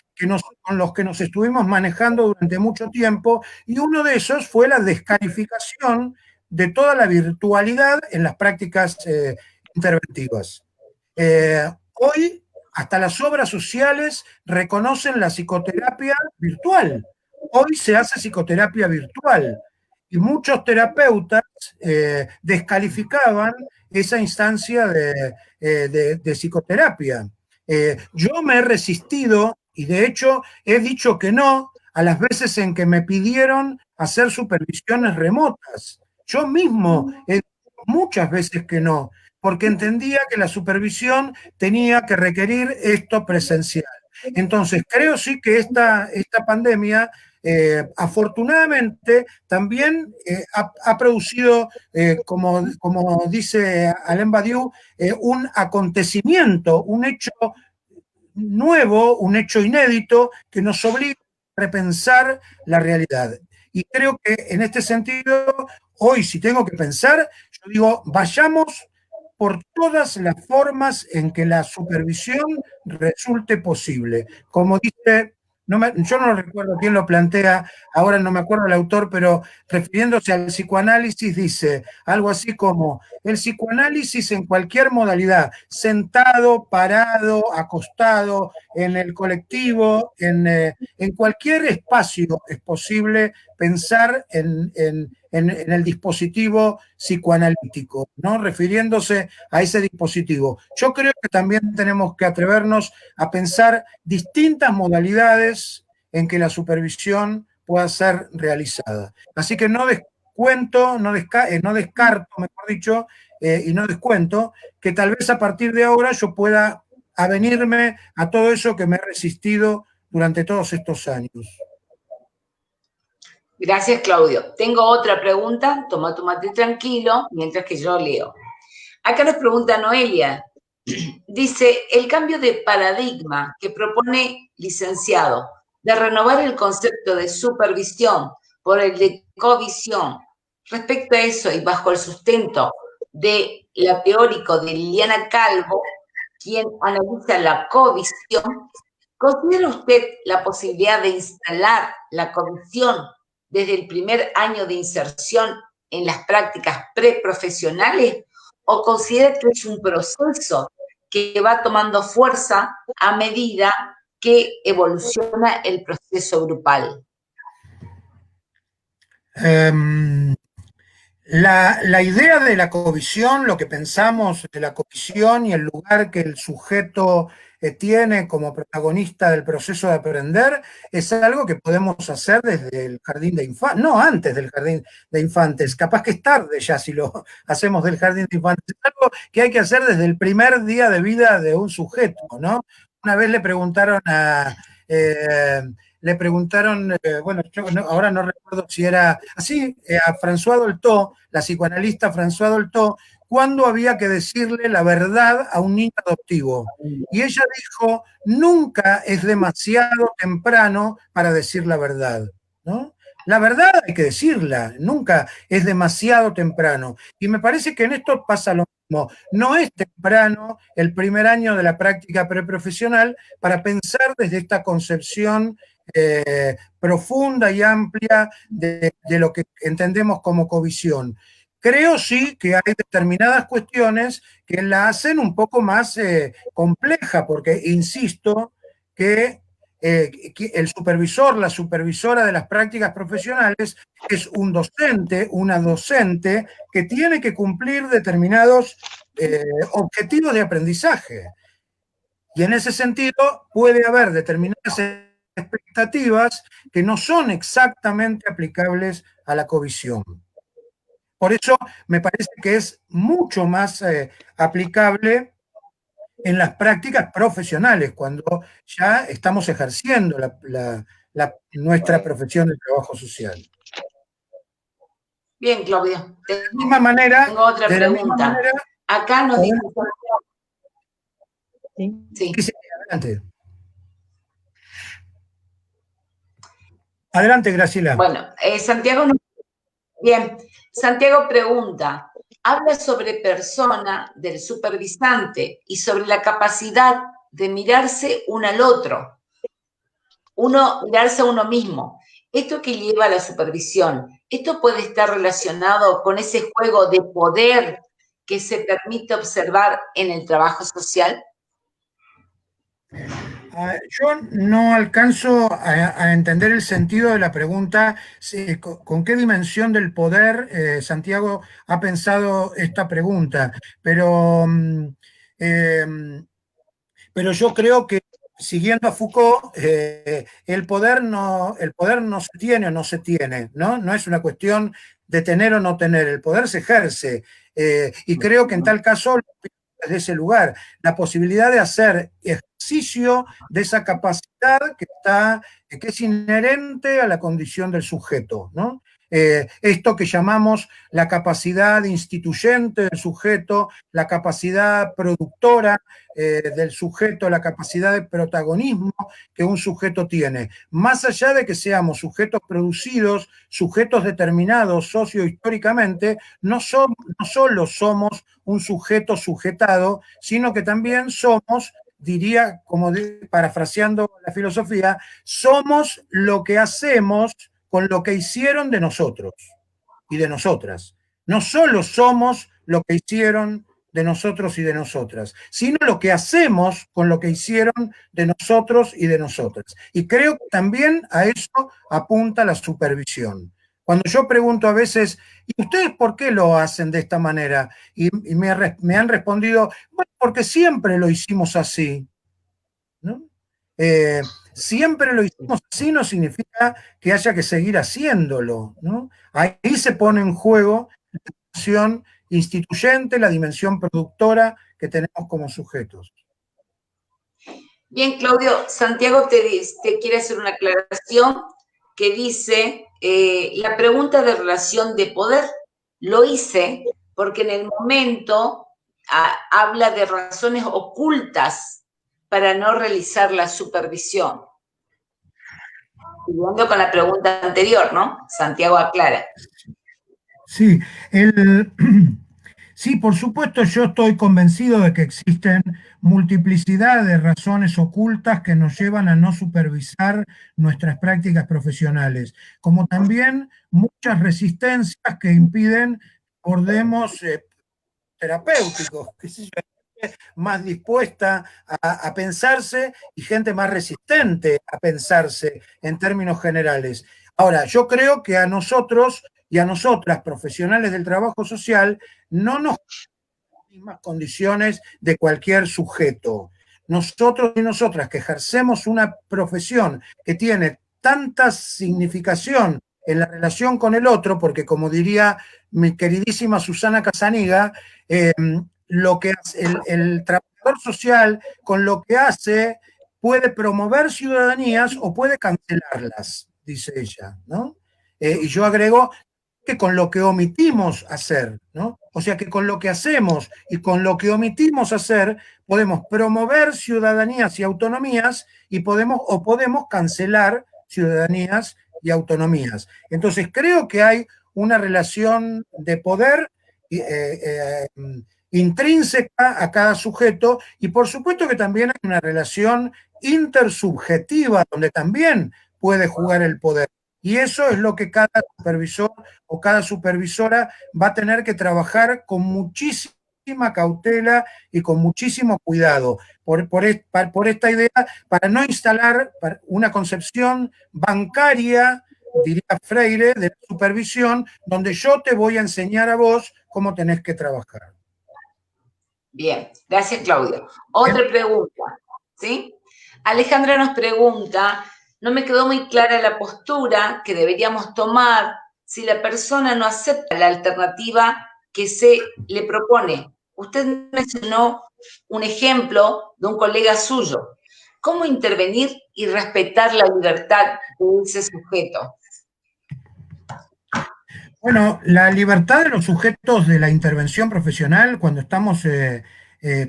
con los que nos estuvimos manejando durante mucho tiempo, y uno de esos fue la descalificación de toda la virtualidad en las prácticas interventivas. Hoy, hasta las obras sociales reconocen la psicoterapia virtual. Hoy se hace psicoterapia virtual. Y muchos terapeutas descalificaban esa instancia de psicoterapia. Yo me he resistido y de hecho he dicho que no a las veces en que me pidieron hacer supervisiones remotas. Yo mismo he dicho muchas veces que no, porque entendía que la supervisión tenía que requerir esto presencial. Entonces, creo sí que esta pandemia, afortunadamente, también ha producido, como dice Alain Badiou, un acontecimiento, un hecho nuevo, un hecho inédito que nos obliga a repensar la realidad. Y creo que en este sentido, hoy si tengo que pensar, yo digo, vayamos por todas las formas en que la supervisión resulte posible. Como dice, yo no recuerdo quién lo plantea, ahora no me acuerdo el autor, pero refiriéndose al psicoanálisis dice algo así como, el psicoanálisis en cualquier modalidad, sentado, parado, acostado, en el colectivo, en cualquier espacio es posible pensar en el dispositivo psicoanalítico, ¿no? Refiriéndose a ese dispositivo. Yo creo que también tenemos que atrevernos a pensar distintas modalidades en que la supervisión pueda ser realizada. Así que no descuento, no descarto, mejor dicho, y no descuento, que tal vez a partir de ahora yo pueda avenirme a todo eso que me he resistido durante todos estos años. Gracias, Claudio. Tengo otra pregunta, toma tu mate tranquilo, mientras que yo leo. Acá nos pregunta Noelia, dice, el cambio de paradigma que propone licenciado, de renovar el concepto de supervisión por el de covisión, respecto a eso y bajo el sustento de la teórico de Liliana Calvo, quien analiza la covisión, ¿considera usted la posibilidad de instalar la covisión desde el primer año de inserción en las prácticas preprofesionales o considera que es un proceso que va tomando fuerza a medida que evoluciona el proceso grupal? La idea de la covisión, lo que pensamos de la covisión y el lugar que el sujeto tiene como protagonista del proceso de aprender, es algo que podemos hacer desde el jardín de infantes, no antes del jardín de infantes, capaz que es tarde ya si lo hacemos del jardín de infantes, es algo que hay que hacer desde el primer día de vida de un sujeto, ¿no? Una vez le preguntaron bueno, yo ahora no recuerdo si era así, a François Dolto, la psicoanalista François Dolto, cuándo había que decirle la verdad a un niño adoptivo. Y ella dijo, nunca es demasiado temprano para decir la verdad, ¿no? La verdad hay que decirla, nunca es demasiado temprano. Y me parece que en esto pasa lo mismo. No es temprano el primer año de la práctica preprofesional para pensar desde esta concepción profunda y amplia de lo que entendemos como covisión. Creo sí que hay determinadas cuestiones que la hacen un poco más compleja, porque insisto que el supervisor, la supervisora de las prácticas profesionales es un docente, una docente que tiene que cumplir determinados objetivos de aprendizaje. Y en ese sentido puede haber determinadas expectativas que no son exactamente aplicables a la covisión. Por eso me parece que es mucho más aplicable en las prácticas profesionales, cuando ya estamos ejerciendo nuestra profesión de trabajo social. Bien, Claudio. De la misma manera, tengo otra pregunta. Acá nos dice... Sí, adelante. Adelante, Graciela. Bueno, Santiago pregunta, habla sobre persona del supervisante y sobre la capacidad de mirarse uno al otro, mirarse a uno mismo. Esto que lleva a la supervisión, esto puede estar relacionado con ese juego de poder que se permite observar en el trabajo social. Yo no alcanzo a entender el sentido de la pregunta. ¿Con qué dimensión del poder Santiago ha pensado esta pregunta? Eh, pero yo creo que, siguiendo a Foucault, el poder no se tiene o no se tiene, ¿no? No es una cuestión de tener o no tener, el poder se ejerce. Y creo que en tal caso, desde ese lugar, la posibilidad de hacer ejercicio de esa capacidad que es inherente a la condición del sujeto, ¿no? Esto que llamamos la capacidad instituyente del sujeto, la capacidad productora del sujeto, la capacidad de protagonismo que un sujeto tiene. Más allá de que seamos sujetos producidos, sujetos determinados sociohistóricamente, no solo somos un sujeto sujetado, sino que también somos, diría, parafraseando la filosofía, somos lo que hacemos con lo que hicieron de nosotros y de nosotras. No solo somos lo que hicieron de nosotros y de nosotras, sino lo que hacemos con lo que hicieron de nosotros y de nosotras. Y creo que también a eso apunta la supervisión. Cuando yo pregunto a veces, ¿y ustedes por qué lo hacen de esta manera? Y me han respondido, bueno, porque siempre lo hicimos así, ¿no? Siempre lo hicimos así no significa que haya que seguir haciéndolo, ¿no? Ahí se pone en juego la dimensión instituyente, la dimensión productora que tenemos como sujetos. Bien, Claudio, Santiago te quiere hacer una aclaración que dice, la pregunta de relación de poder lo hice porque en el momento habla de razones ocultas para no realizar la supervisión. Siguiendo con la pregunta anterior, ¿no? Santiago aclara. Sí, sí, por supuesto, yo estoy convencido de que existen multiplicidad de razones ocultas que nos llevan a no supervisar nuestras prácticas profesionales, como también muchas resistencias que impiden abordemos terapéuticos, qué sé yo, más dispuesta a pensarse y gente más resistente a pensarse en términos generales. Ahora, yo creo que a nosotros y a nosotras, profesionales del trabajo social, no nos las mismas condiciones de cualquier sujeto. Nosotros y nosotras que ejercemos una profesión que tiene tanta significación en la relación con el otro, porque como diría mi queridísima Susana Casaniga, lo que el trabajador social con lo que hace puede promover ciudadanías o puede cancelarlas, dice ella, ¿no? Y yo agrego que con lo que omitimos hacer, ¿no? O sea que con lo que hacemos y con lo que omitimos hacer, podemos promover ciudadanías y autonomías y podemos cancelar ciudadanías y autonomías. Entonces creo que hay una relación de poder intrínseca a cada sujeto y por supuesto que también hay una relación intersubjetiva donde también puede jugar el poder. Y eso es lo que cada supervisor o cada supervisora va a tener que trabajar con muchísima cautela y con muchísimo cuidado por esta idea, para no instalar una concepción bancaria, diría Freire, de supervisión, donde yo te voy a enseñar a vos cómo tenés que trabajar. Bien, gracias, Claudio. Otra pregunta, ¿sí? Alejandra nos pregunta, no me quedó muy clara la postura que deberíamos tomar si la persona no acepta la alternativa que se le propone. Usted mencionó un ejemplo de un colega suyo. ¿Cómo intervenir y respetar la libertad de ese sujeto? Bueno, la libertad de los sujetos de la intervención profesional, cuando estamos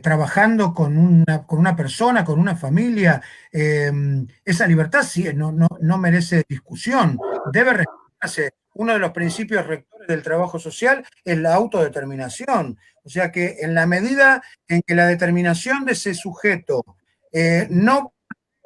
trabajando con una persona, con una familia, esa libertad sí, no merece discusión, debe respetarse. uno de los principios rectores del trabajo social es la autodeterminación. O sea que en la medida en que la determinación de ese sujeto no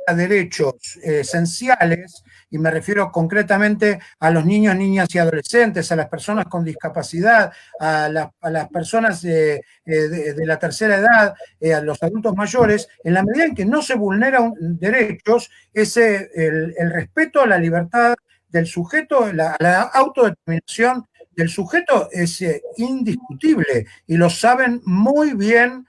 a derechos esenciales, y me refiero concretamente a los niños, niñas y adolescentes, a las personas con discapacidad, a las personas de la tercera edad, a los adultos mayores, en la medida en que no se vulneran derechos, el respeto a la libertad del sujeto, la autodeterminación del sujeto es indiscutible y lo saben muy bien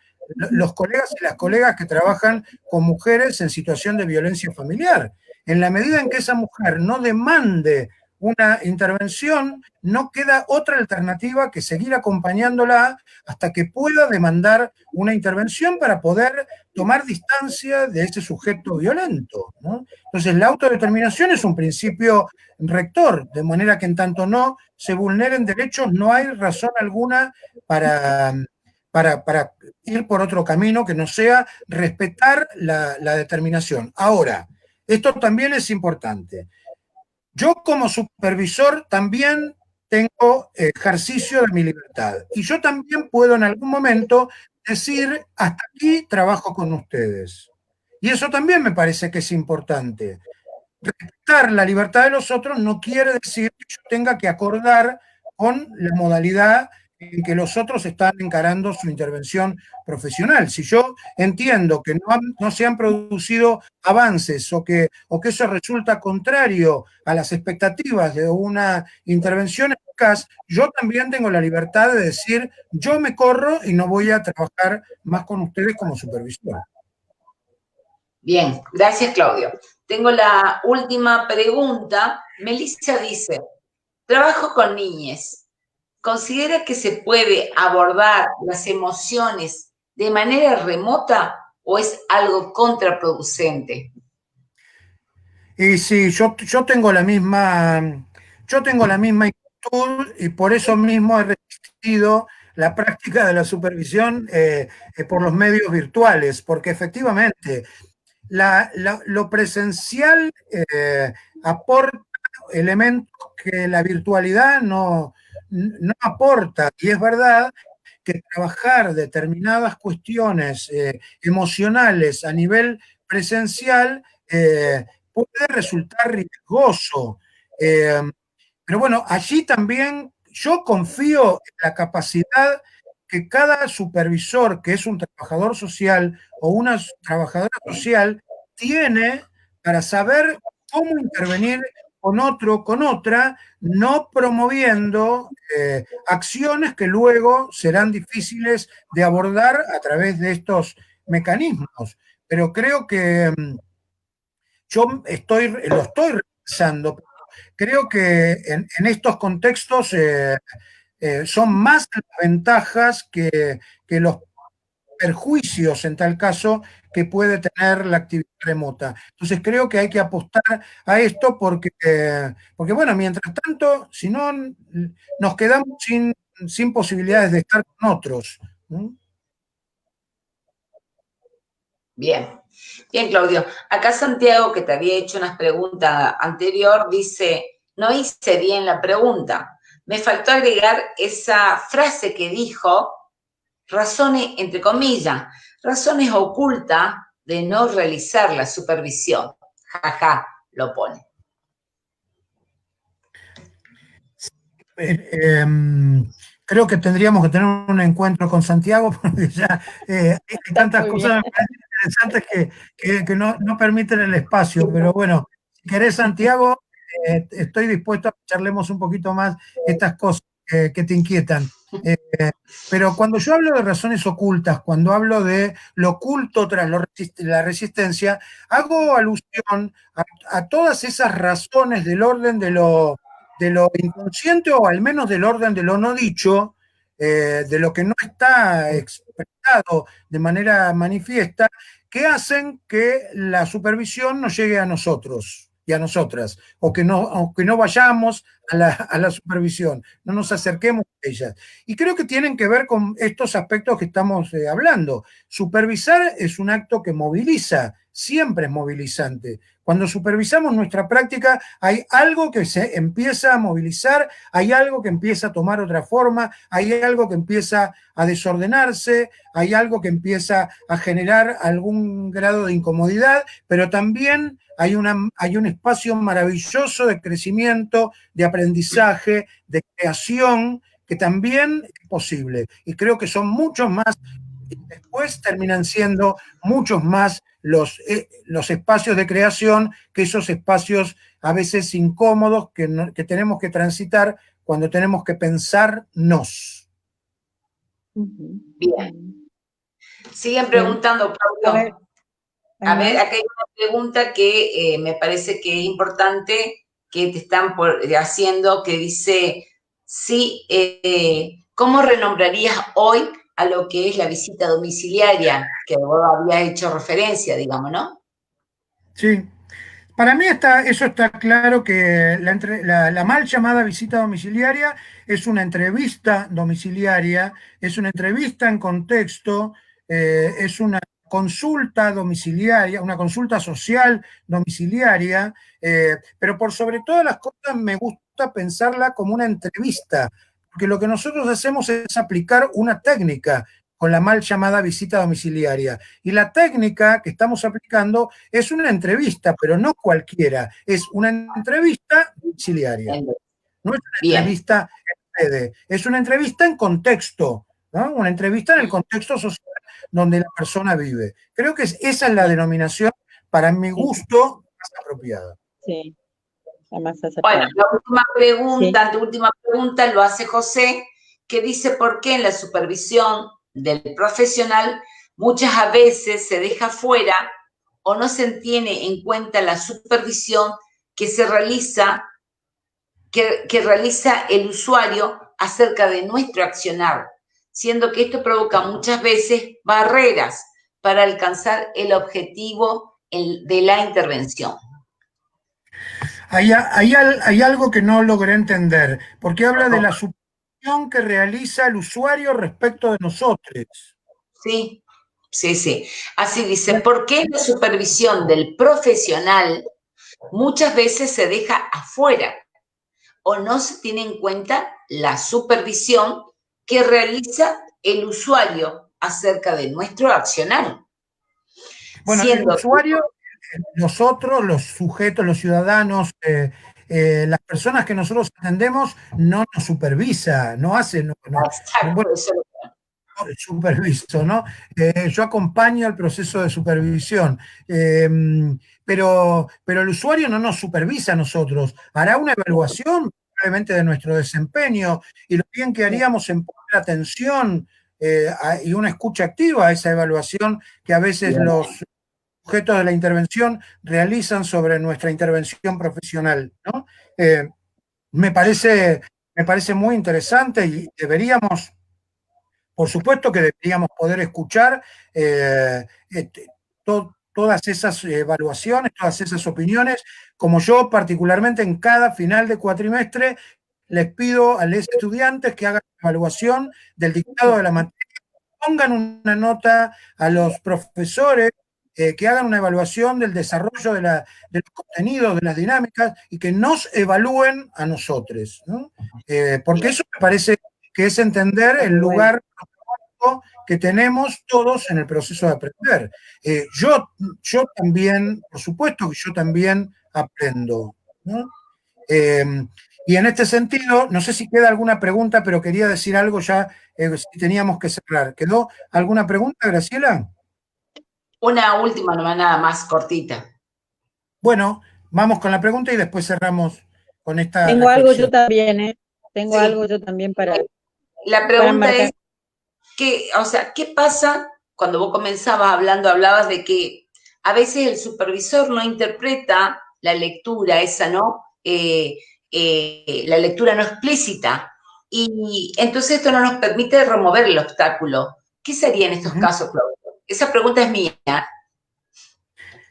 los colegas y las colegas que trabajan con mujeres en situación de violencia familiar. En la medida en que esa mujer no demande una intervención, no queda otra alternativa que seguir acompañándola hasta que pueda demandar una intervención para poder tomar distancia de ese sujeto violento, ¿no? Entonces, la autodeterminación es un principio rector, de manera que en tanto no se vulneren derechos, no hay razón alguna para ir por otro camino que no sea respetar la determinación. Ahora, esto también es importante. Yo como supervisor también tengo ejercicio de mi libertad y yo también puedo en algún momento decir, hasta aquí trabajo con ustedes. Y eso también me parece que es importante. Respetar la libertad de los otros no quiere decir que yo tenga que acordar con la modalidad en que los otros están encarando su intervención profesional. Si yo entiendo que no se han producido avances o que eso resulta contrario a las expectativas de una intervención eficaz, yo también tengo la libertad de decir, yo me corro y no voy a trabajar más con ustedes como supervisor. Bien, gracias Claudio. Tengo la última pregunta. Melissa dice, trabajo con niñes. ¿Considera que se puede abordar las emociones de manera remota o es algo contraproducente? Y sí, yo tengo la misma inquietud y por eso mismo he resistido la práctica de la supervisión por los medios virtuales, porque efectivamente lo presencial aporta elementos que la virtualidad no aporta. Y es verdad que trabajar determinadas cuestiones emocionales a nivel presencial puede resultar riesgoso. Pero bueno, allí también yo confío en la capacidad que cada supervisor, que es un trabajador social o una trabajadora social, tiene para saber cómo intervenir con otro, con otra, no promoviendo acciones que luego serán difíciles de abordar a través de estos mecanismos. Pero creo que yo lo estoy revisando. Creo que en estos contextos son más las ventajas que los perjuicios en tal caso que puede tener la actividad remota. Entonces creo que hay que apostar a esto porque bueno, mientras tanto, si no, nos quedamos sin posibilidades de estar con otros. ¿No? Bien, bien Claudio. Acá Santiago, que te había hecho unas preguntas anterior, dice, no hice bien la pregunta. Me faltó agregar esa frase que dijo, razones, entre comillas, razones ocultas de no realizar la supervisión. Jaja, lo pone. Creo que tendríamos que tener un encuentro con Santiago porque ya hay tantas cosas interesantes que no permiten el espacio, pero bueno, si querés Santiago, estoy dispuesto a que charlemos un poquito más estas cosas que te inquietan. Pero cuando yo hablo de razones ocultas, cuando hablo de lo oculto tras la resistencia, hago alusión a todas esas razones del orden de lo inconsciente o al menos del orden de lo no dicho, de lo que no está expresado de manera manifiesta, que hacen que la supervisión no llegue a nosotros y a nosotras, o que no vayamos a la supervisión, no nos acerquemos a ella. Y creo que tienen que ver con estos aspectos que estamos hablando. Supervisar es un acto que moviliza siempre es movilizante. Cuando supervisamos nuestra práctica, hay algo que se empieza a movilizar, hay algo que empieza a tomar otra forma, hay algo que empieza a desordenarse, hay algo que empieza a generar algún grado de incomodidad, pero también hay un espacio maravilloso de crecimiento, de aprendizaje, de creación, que también es posible. Y creo que son muchos más, después terminan siendo muchos más los espacios de creación que esos espacios a veces incómodos que tenemos que transitar cuando tenemos que pensarnos. Bien. Siguen preguntando, Claudio. A ver, acá hay una pregunta que me parece que es importante que te están haciendo, que dice, sí, ¿cómo renombrarías hoy a lo que es la visita domiciliaria? Que vos habías hecho referencia, digamos, ¿no? Sí. Para mí eso está claro que la mal llamada visita domiciliaria es una entrevista domiciliaria, es una entrevista en contexto, es una consulta domiciliaria, una consulta social domiciliaria, pero por sobre todas las cosas me gusta pensarla como una entrevista, porque lo que nosotros hacemos es aplicar una técnica con la mal llamada visita domiciliaria. Y la técnica que estamos aplicando es una entrevista, pero no cualquiera, es una entrevista domiciliaria. No es una entrevista en sede, es una entrevista en contexto, ¿no? Una entrevista en el contexto social donde la persona vive. Creo que esa es la denominación, para mi gusto, más apropiada. Sí, la más acertada. Bueno, la última pregunta, tu última pregunta lo hace José, que dice por qué en la supervisión del profesional muchas veces se deja fuera o no se tiene en cuenta la supervisión que se realiza, que realiza el usuario acerca de nuestro accionar, siendo que esto provoca muchas veces barreras para alcanzar el objetivo de la intervención. Hay algo que no logré entender, porque habla de la supervisión que realiza el usuario respecto de nosotros. Sí, sí, sí. Así dice, ¿por qué la supervisión del profesional muchas veces se deja afuera o no se tiene en cuenta la supervisión que realiza el usuario acerca de nuestro accionar? Bueno, el usuario, nosotros, los sujetos, los ciudadanos, las personas que nosotros atendemos, no nos supervisa, no hace, Exacto, eso superviso, ¿no? Yo acompaño el proceso de supervisión, pero el usuario no nos supervisa a nosotros, hará una evaluación probablemente de nuestro desempeño y lo bien que haríamos en poner atención y una escucha activa a esa evaluación que a veces los sujetos de la intervención realizan sobre nuestra intervención profesional, ¿no? Me parece muy interesante y deberíamos, por supuesto que deberíamos poder escuchar todas esas evaluaciones, todas esas opiniones, como yo particularmente en cada final de cuatrimestre les pido a los estudiantes que hagan evaluación del dictado de la materia, pongan una nota a los profesores, que hagan una evaluación del desarrollo de los contenidos, de las dinámicas, y que nos evalúen a nosotros, ¿no? Porque eso me parece que es entender el lugar que tenemos todos en el proceso de aprender. Yo también, por supuesto que yo también aprendo, ¿no? Y en este sentido, no sé si queda alguna pregunta, pero quería decir algo ya, si teníamos que cerrar. ¿Quedó alguna pregunta, Graciela? Una última nomás, nada más cortita. Bueno, vamos con la pregunta y después cerramos con esta Tengo reflexión. algo yo también, ¿eh? Tengo algo yo también para... La pregunta es, ¿qué pasa cuando vos hablabas de que a veces el supervisor no interpreta la lectura esa, ¿no? La lectura no explícita. Y entonces esto no nos permite remover el obstáculo. ¿Qué sería en estos casos, Claudio? Esa pregunta es mía.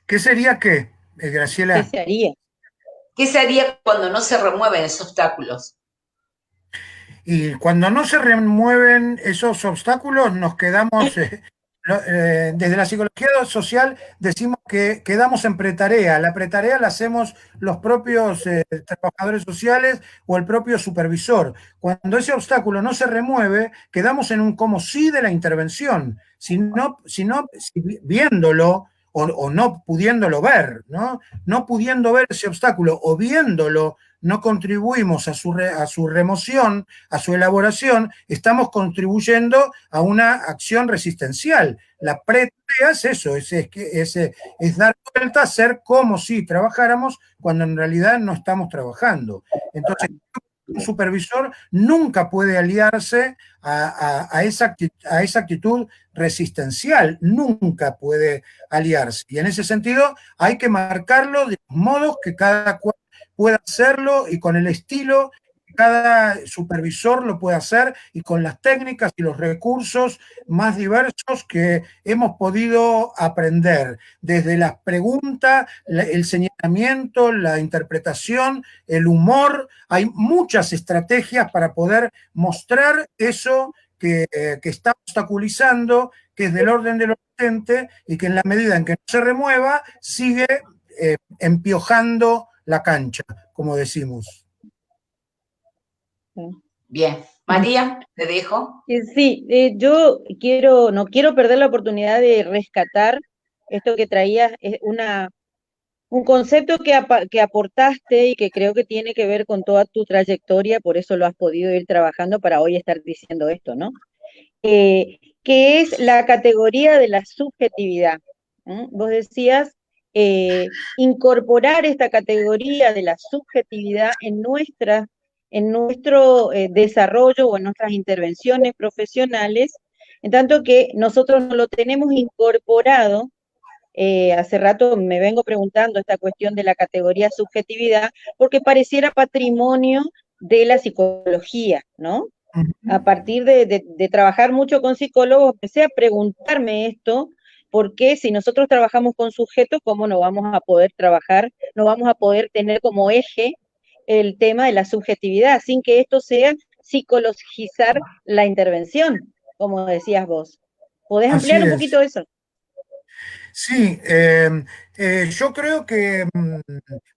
¿Qué sería qué, Graciela? ¿Qué se haría? ¿Qué se haría cuando no se remueven esos obstáculos? Y cuando no se remueven esos obstáculos, nos quedamos Desde la psicología social decimos que quedamos en pretarea. La pretarea la hacemos los propios trabajadores sociales o el propio supervisor. Cuando ese obstáculo no se remueve, quedamos en un como sí de la intervención. Si viéndolo o no pudiéndolo ver, ¿no? No pudiendo ver ese obstáculo o viéndolo, no contribuimos a su remoción, a su elaboración, estamos contribuyendo a una acción resistencial. La pretarea es eso, es dar vuelta, hacer como si trabajáramos cuando en realidad no estamos trabajando. Entonces, un supervisor nunca puede aliarse a esa actitud resistencial, nunca puede aliarse. Y en ese sentido hay que marcarlo de los modos que cada cual pueda hacerlo y con el estilo que cada supervisor lo puede hacer y con las técnicas y los recursos más diversos que hemos podido aprender, desde las preguntas, el señalamiento, la interpretación, el humor. Hay muchas estrategias para poder mostrar eso que está obstaculizando, que es del orden de lo latente y que en la medida en que no se remueva, sigue empiojando la cancha, como decimos. Bien. María, te dejo. Sí, yo no quiero perder la oportunidad de rescatar esto que traías, un concepto que aportaste y que creo que tiene que ver con toda tu trayectoria, por eso lo has podido ir trabajando para hoy estar diciendo esto, ¿no? Que es la categoría de la subjetividad. Vos decías incorporar esta categoría de la subjetividad en nuestro desarrollo o en nuestras intervenciones profesionales, en tanto que nosotros no lo tenemos incorporado. Hace rato me vengo preguntando esta cuestión de la categoría subjetividad, porque pareciera patrimonio de la psicología, ¿no? A partir de trabajar mucho con psicólogos, empecé a preguntarme esto, porque si nosotros trabajamos con sujetos, ¿cómo no vamos a poder trabajar, no vamos a poder tener como eje el tema de la subjetividad, sin que esto sea psicologizar la intervención, como decías vos? ¿Podés Así ampliar un es. poquito eso? Sí, yo creo que,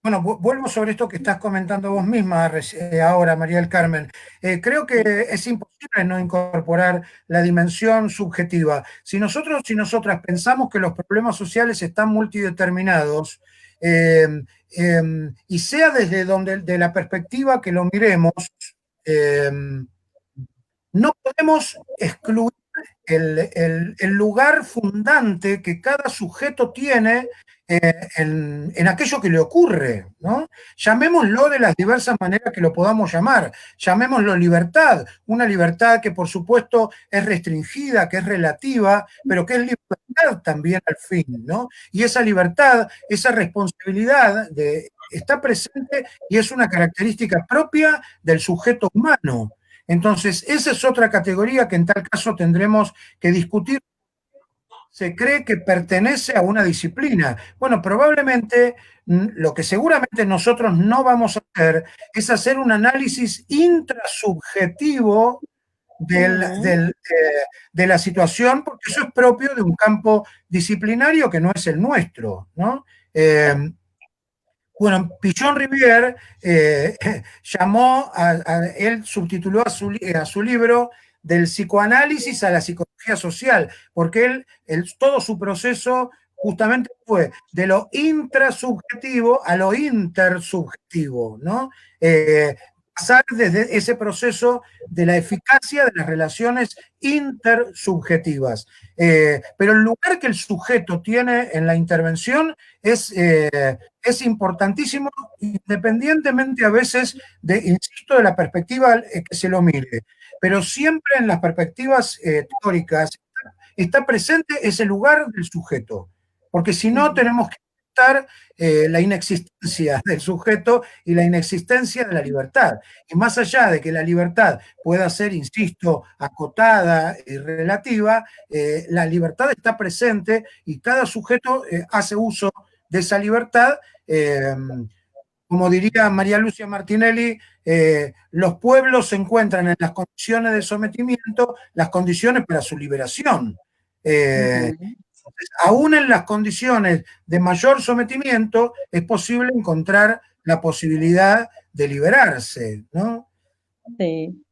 bueno, vuelvo sobre esto que estás comentando vos misma ahora, María del Carmen. Creo que es imposible no incorporar la dimensión subjetiva. Si nosotros y nosotras pensamos que los problemas sociales están multideterminados, eh, y sea desde de la perspectiva que lo miremos, eh, no podemos excluir el lugar fundante que cada sujeto tiene en aquello que le ocurre, ¿no? Llamémoslo de las diversas maneras que lo podamos llamar. Llamémoslo libertad, una libertad que por supuesto es restringida, que es relativa, pero que es libertad también al fin, ¿no? Y esa libertad, esa responsabilidad está presente y es una característica propia del sujeto humano. Entonces, esa es otra categoría que en tal caso tendremos que discutir. Se cree que pertenece a una disciplina. Bueno, probablemente lo que seguramente nosotros no vamos a hacer es hacer un análisis intrasubjetivo de la situación, porque eso es propio de un campo disciplinario que no es el nuestro, ¿no? Bueno, Pichon Rivière él subtituló a su libro Del psicoanálisis a la psicología social, porque todo su proceso justamente fue de lo intrasubjetivo a lo intersubjetivo, ¿no? Pasar desde ese proceso de la eficacia de las relaciones intersubjetivas. Pero el lugar que el sujeto tiene en la intervención es importantísimo, independientemente a veces insisto, de la perspectiva que se lo mire, pero siempre en las perspectivas teóricas está presente ese lugar del sujeto, porque si no tenemos que aceptar la inexistencia del sujeto y la inexistencia de la libertad. Y más allá de que la libertad pueda ser, insisto, acotada y relativa, la libertad está presente y cada sujeto hace uso de esa libertad. Como diría María Lucia Martinelli, los pueblos se encuentran en las condiciones de sometimiento, las condiciones para su liberación. Ujú. Aún en las condiciones de mayor sometimiento, es posible encontrar la posibilidad de liberarse, ¿no? Sí,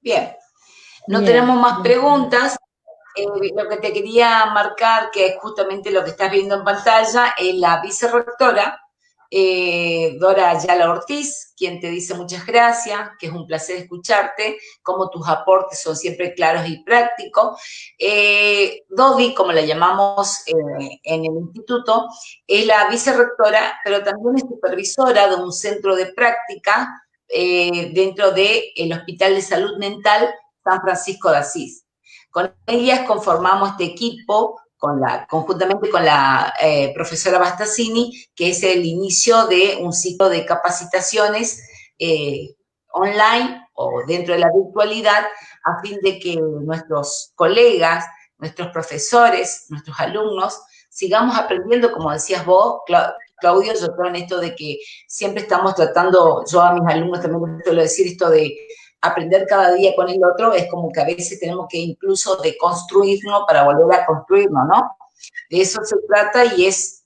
Bien, no bien. tenemos más preguntas. Lo que te quería marcar, que es justamente lo que estás viendo en pantalla, es la vicerrectora, Dora Ayala Ortiz, quien te dice muchas gracias, que es un placer escucharte, como tus aportes son siempre claros y prácticos. Dodi, como la llamamos en el instituto, es la vicerrectora, pero también es supervisora de un centro de práctica dentro del Hospital de Salud Mental San Francisco de Asís. Con ellas conformamos este equipo conjuntamente con la profesora Bastasini, que es el inicio de un ciclo de capacitaciones online o dentro de la virtualidad, a fin de que nuestros colegas, nuestros profesores, nuestros alumnos, sigamos aprendiendo, como decías vos, Claudio, yo creo en esto de que siempre estamos tratando, yo a mis alumnos también les suelo decir esto de aprender cada día con el otro, es como que a veces tenemos que incluso deconstruirnos para volver a construirnos, ¿no? De eso se trata y es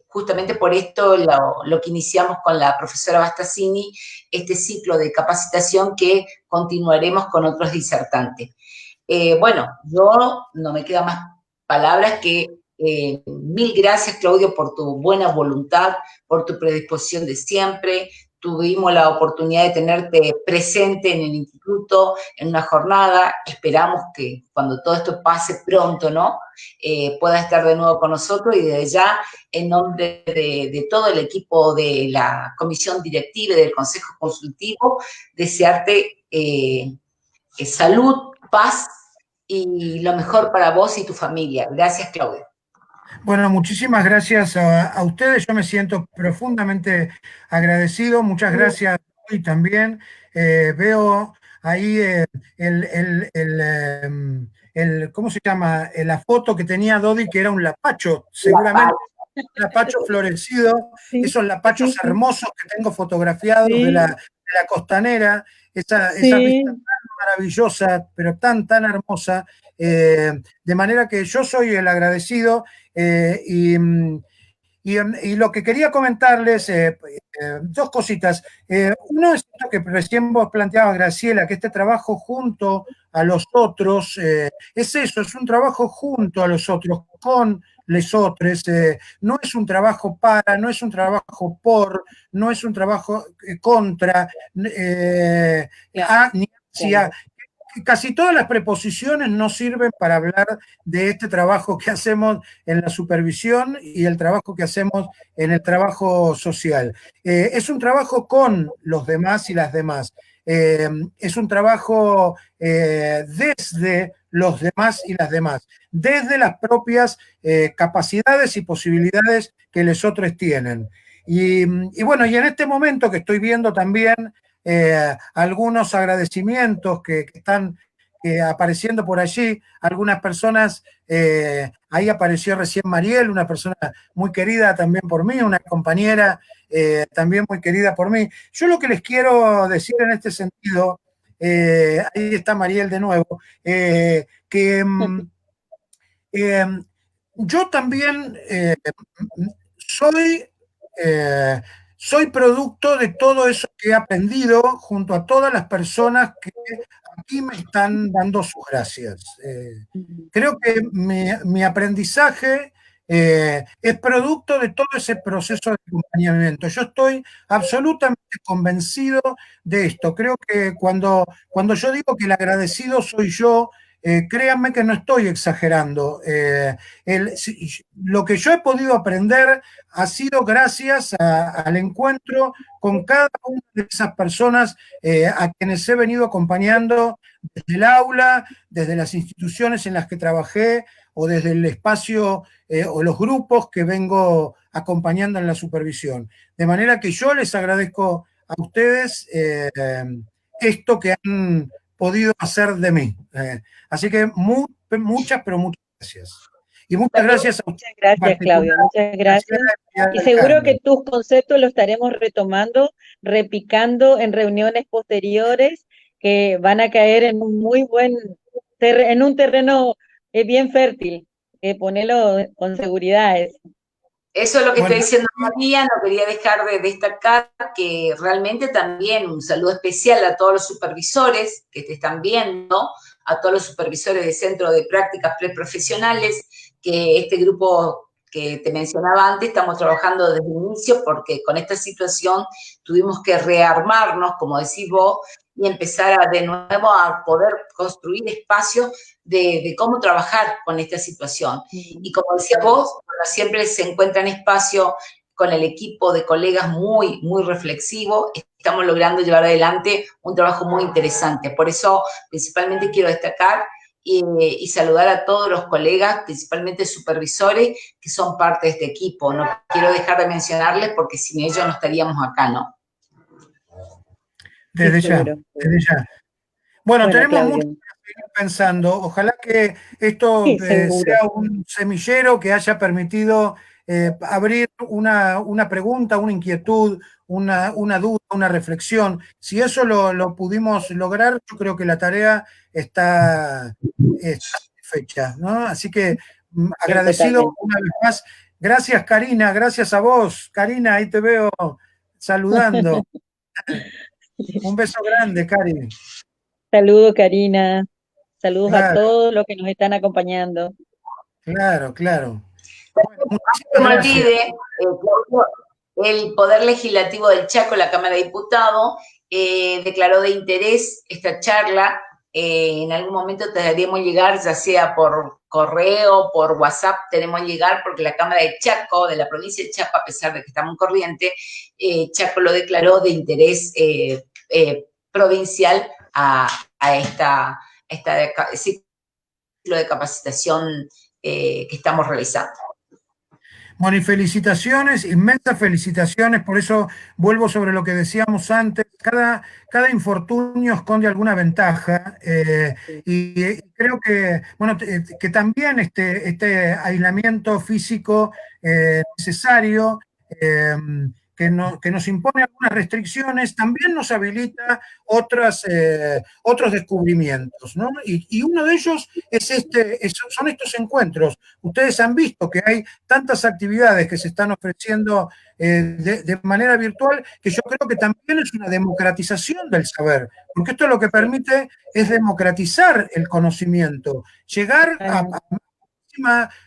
justamente por esto lo que iniciamos con la profesora Bastasini, este ciclo de capacitación que continuaremos con otros disertantes. Bueno, yo no me queda más palabras que mil gracias, Claudio, por tu buena voluntad, por tu predisposición de siempre. Tuvimos la oportunidad de tenerte presente en el instituto, en una jornada. Esperamos que cuando todo esto pase pronto, ¿no? Pueda estar de nuevo con nosotros y desde ya, en nombre de todo el equipo de la comisión directiva y del consejo consultivo, desearte salud, paz y lo mejor para vos y tu familia. Gracias, Claudia. Bueno, muchísimas gracias a ustedes. Yo me siento profundamente agradecido. Muchas gracias y también. Veo ahí ¿cómo se llama? La foto que tenía Dodi, que era un lapacho, La paz. seguramente un lapacho florecido, Sí, esos lapachos sí, sí, hermosos que tengo fotografiados de sí, la costanera, esa vista sí. tan maravillosa, pero tan hermosa. De manera que yo soy el agradecido. Eh, y, y lo que quería comentarles, dos cositas. Uno es esto que recién vos planteabas, Graciela, que este trabajo junto a los otros, es eso, es un trabajo junto a los otros, con les otros, no es un trabajo para, no es un trabajo por, no es un trabajo contra, a, ni hacia. Casi todas las preposiciones no sirven para hablar de este trabajo que hacemos en la supervisión y el trabajo que hacemos en el trabajo social. Es un trabajo con los demás y las demás. Es un trabajo desde los demás y las demás, desde las propias capacidades y posibilidades que los otros tienen. Y bueno, y en este momento que estoy viendo también algunos agradecimientos que están apareciendo por allí, algunas personas, ahí apareció recién Mariel, una persona muy querida también por mí, una compañera también muy querida por mí. Yo lo que les quiero decir en este sentido, ahí está Mariel de nuevo, que eh, yo también soy, eh, soy producto de todo eso que he aprendido junto a todas las personas que aquí me están dando sus gracias. Creo que mi aprendizaje es producto de todo ese proceso de acompañamiento. Yo estoy absolutamente convencido de esto. Creo que cuando yo digo que el agradecido soy yo, créanme que no estoy exagerando. Lo que yo he podido aprender ha sido gracias al encuentro con cada una de esas personas a quienes he venido acompañando desde el aula, desde las instituciones en las que trabajé o desde el espacio o los grupos que vengo acompañando en la supervisión. De manera que yo les agradezco a ustedes esto que han podido hacer de mí. Así que muchas, pero muchas gracias. Y muchas Bueno, gracias a ustedes Muchas en gracias, particular, Claudio, muchas Graciela gracias. Y y seguro que Carmen. tus conceptos los estaremos retomando, repicando en reuniones posteriores que van a caer en un muy buen en un terreno es bien fértil, ponelo con seguridad. Eso es lo que Bueno, está diciendo María, no quería dejar de destacar que realmente también un saludo especial a todos los supervisores que te están viendo, a todos los supervisores de Centro de Prácticas Preprofesionales, que este grupo que te mencionaba antes, estamos trabajando desde el inicio porque con esta situación tuvimos que rearmarnos, como decís vos, y empezar de nuevo a poder construir espacios de cómo trabajar con esta situación. Y como decía vos, bueno, siempre se encuentra en espacio con el equipo de colegas muy, muy reflexivo, estamos logrando llevar adelante un trabajo muy interesante. Por eso, principalmente quiero destacar y saludar a todos los colegas, principalmente supervisores, que son parte de este equipo. No quiero dejar de mencionarles porque sin ellos no estaríamos acá, ¿no? desde Sí, ya, seguro. desde ya. Bueno, tenemos Claudio. mucho que seguir pensando. Ojalá que esto Sí, seguro. sea un semillero que haya permitido abrir una pregunta, una inquietud, una duda, una reflexión. Si eso lo pudimos lograr, yo creo que la tarea está satisfecha, ¿no? Así que agradecido Totalmente. una vez más. Gracias, Karina, gracias a vos. Karina, ahí te veo saludando. Un beso grande, Cari. Saludos, Karina. Saludos a Claro, todos los que nos están acompañando. claro, claro. Bueno, No muchísimas se me gracias. olvide, Claudio, el Poder Legislativo del Chaco, la Cámara de Diputados, declaró de interés esta charla. En algún momento te haremos llegar, ya sea por correo, por WhatsApp, tenemos llegar, porque la Cámara de Chaco, de la provincia de Chaco, a pesar de que estamos en corriente, Chaco lo declaró de interés provincial a esta ciclo de capacitación que estamos realizando. Bueno, y felicitaciones, inmensas felicitaciones, por eso vuelvo sobre lo que decíamos antes, cada infortunio esconde alguna ventaja y creo que, bueno, que también este aislamiento físico necesario, eh, que nos impone algunas restricciones, también nos habilita otros descubrimientos, ¿no? Y uno de ellos son estos encuentros. Ustedes han visto que hay tantas actividades que se están ofreciendo de manera virtual, que yo creo que también es una democratización del saber, porque esto lo que permite es democratizar el conocimiento, llegar a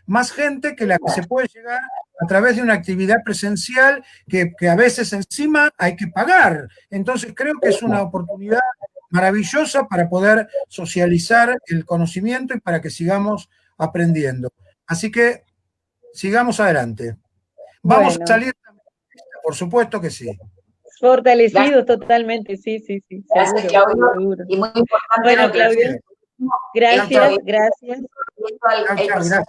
más gente que la que se puede llegar a través de una actividad presencial que a veces encima hay que pagar. Entonces creo que es una oportunidad maravillosa para poder socializar el conocimiento y para que sigamos aprendiendo. Así que sigamos adelante. Vamos a Bueno, salir, por supuesto que sí. fortalecidos totalmente, sí, sí, sí, Gracias, seguro, Claudio. seguro. Y muy importante Bueno, lo que Claudio, decís. gracias, Chau, gracias. Hay chau, personas gracias.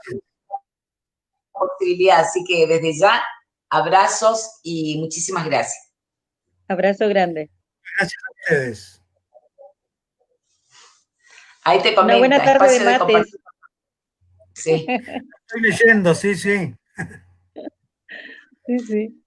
con posibilidad, así que desde ya, abrazos y muchísimas gracias. Abrazo grande. Gracias a ustedes. Ahí te Una buena comenta, tarde de espacio de mates. compartir. Sí. Estoy leyendo, sí, sí. Sí, sí.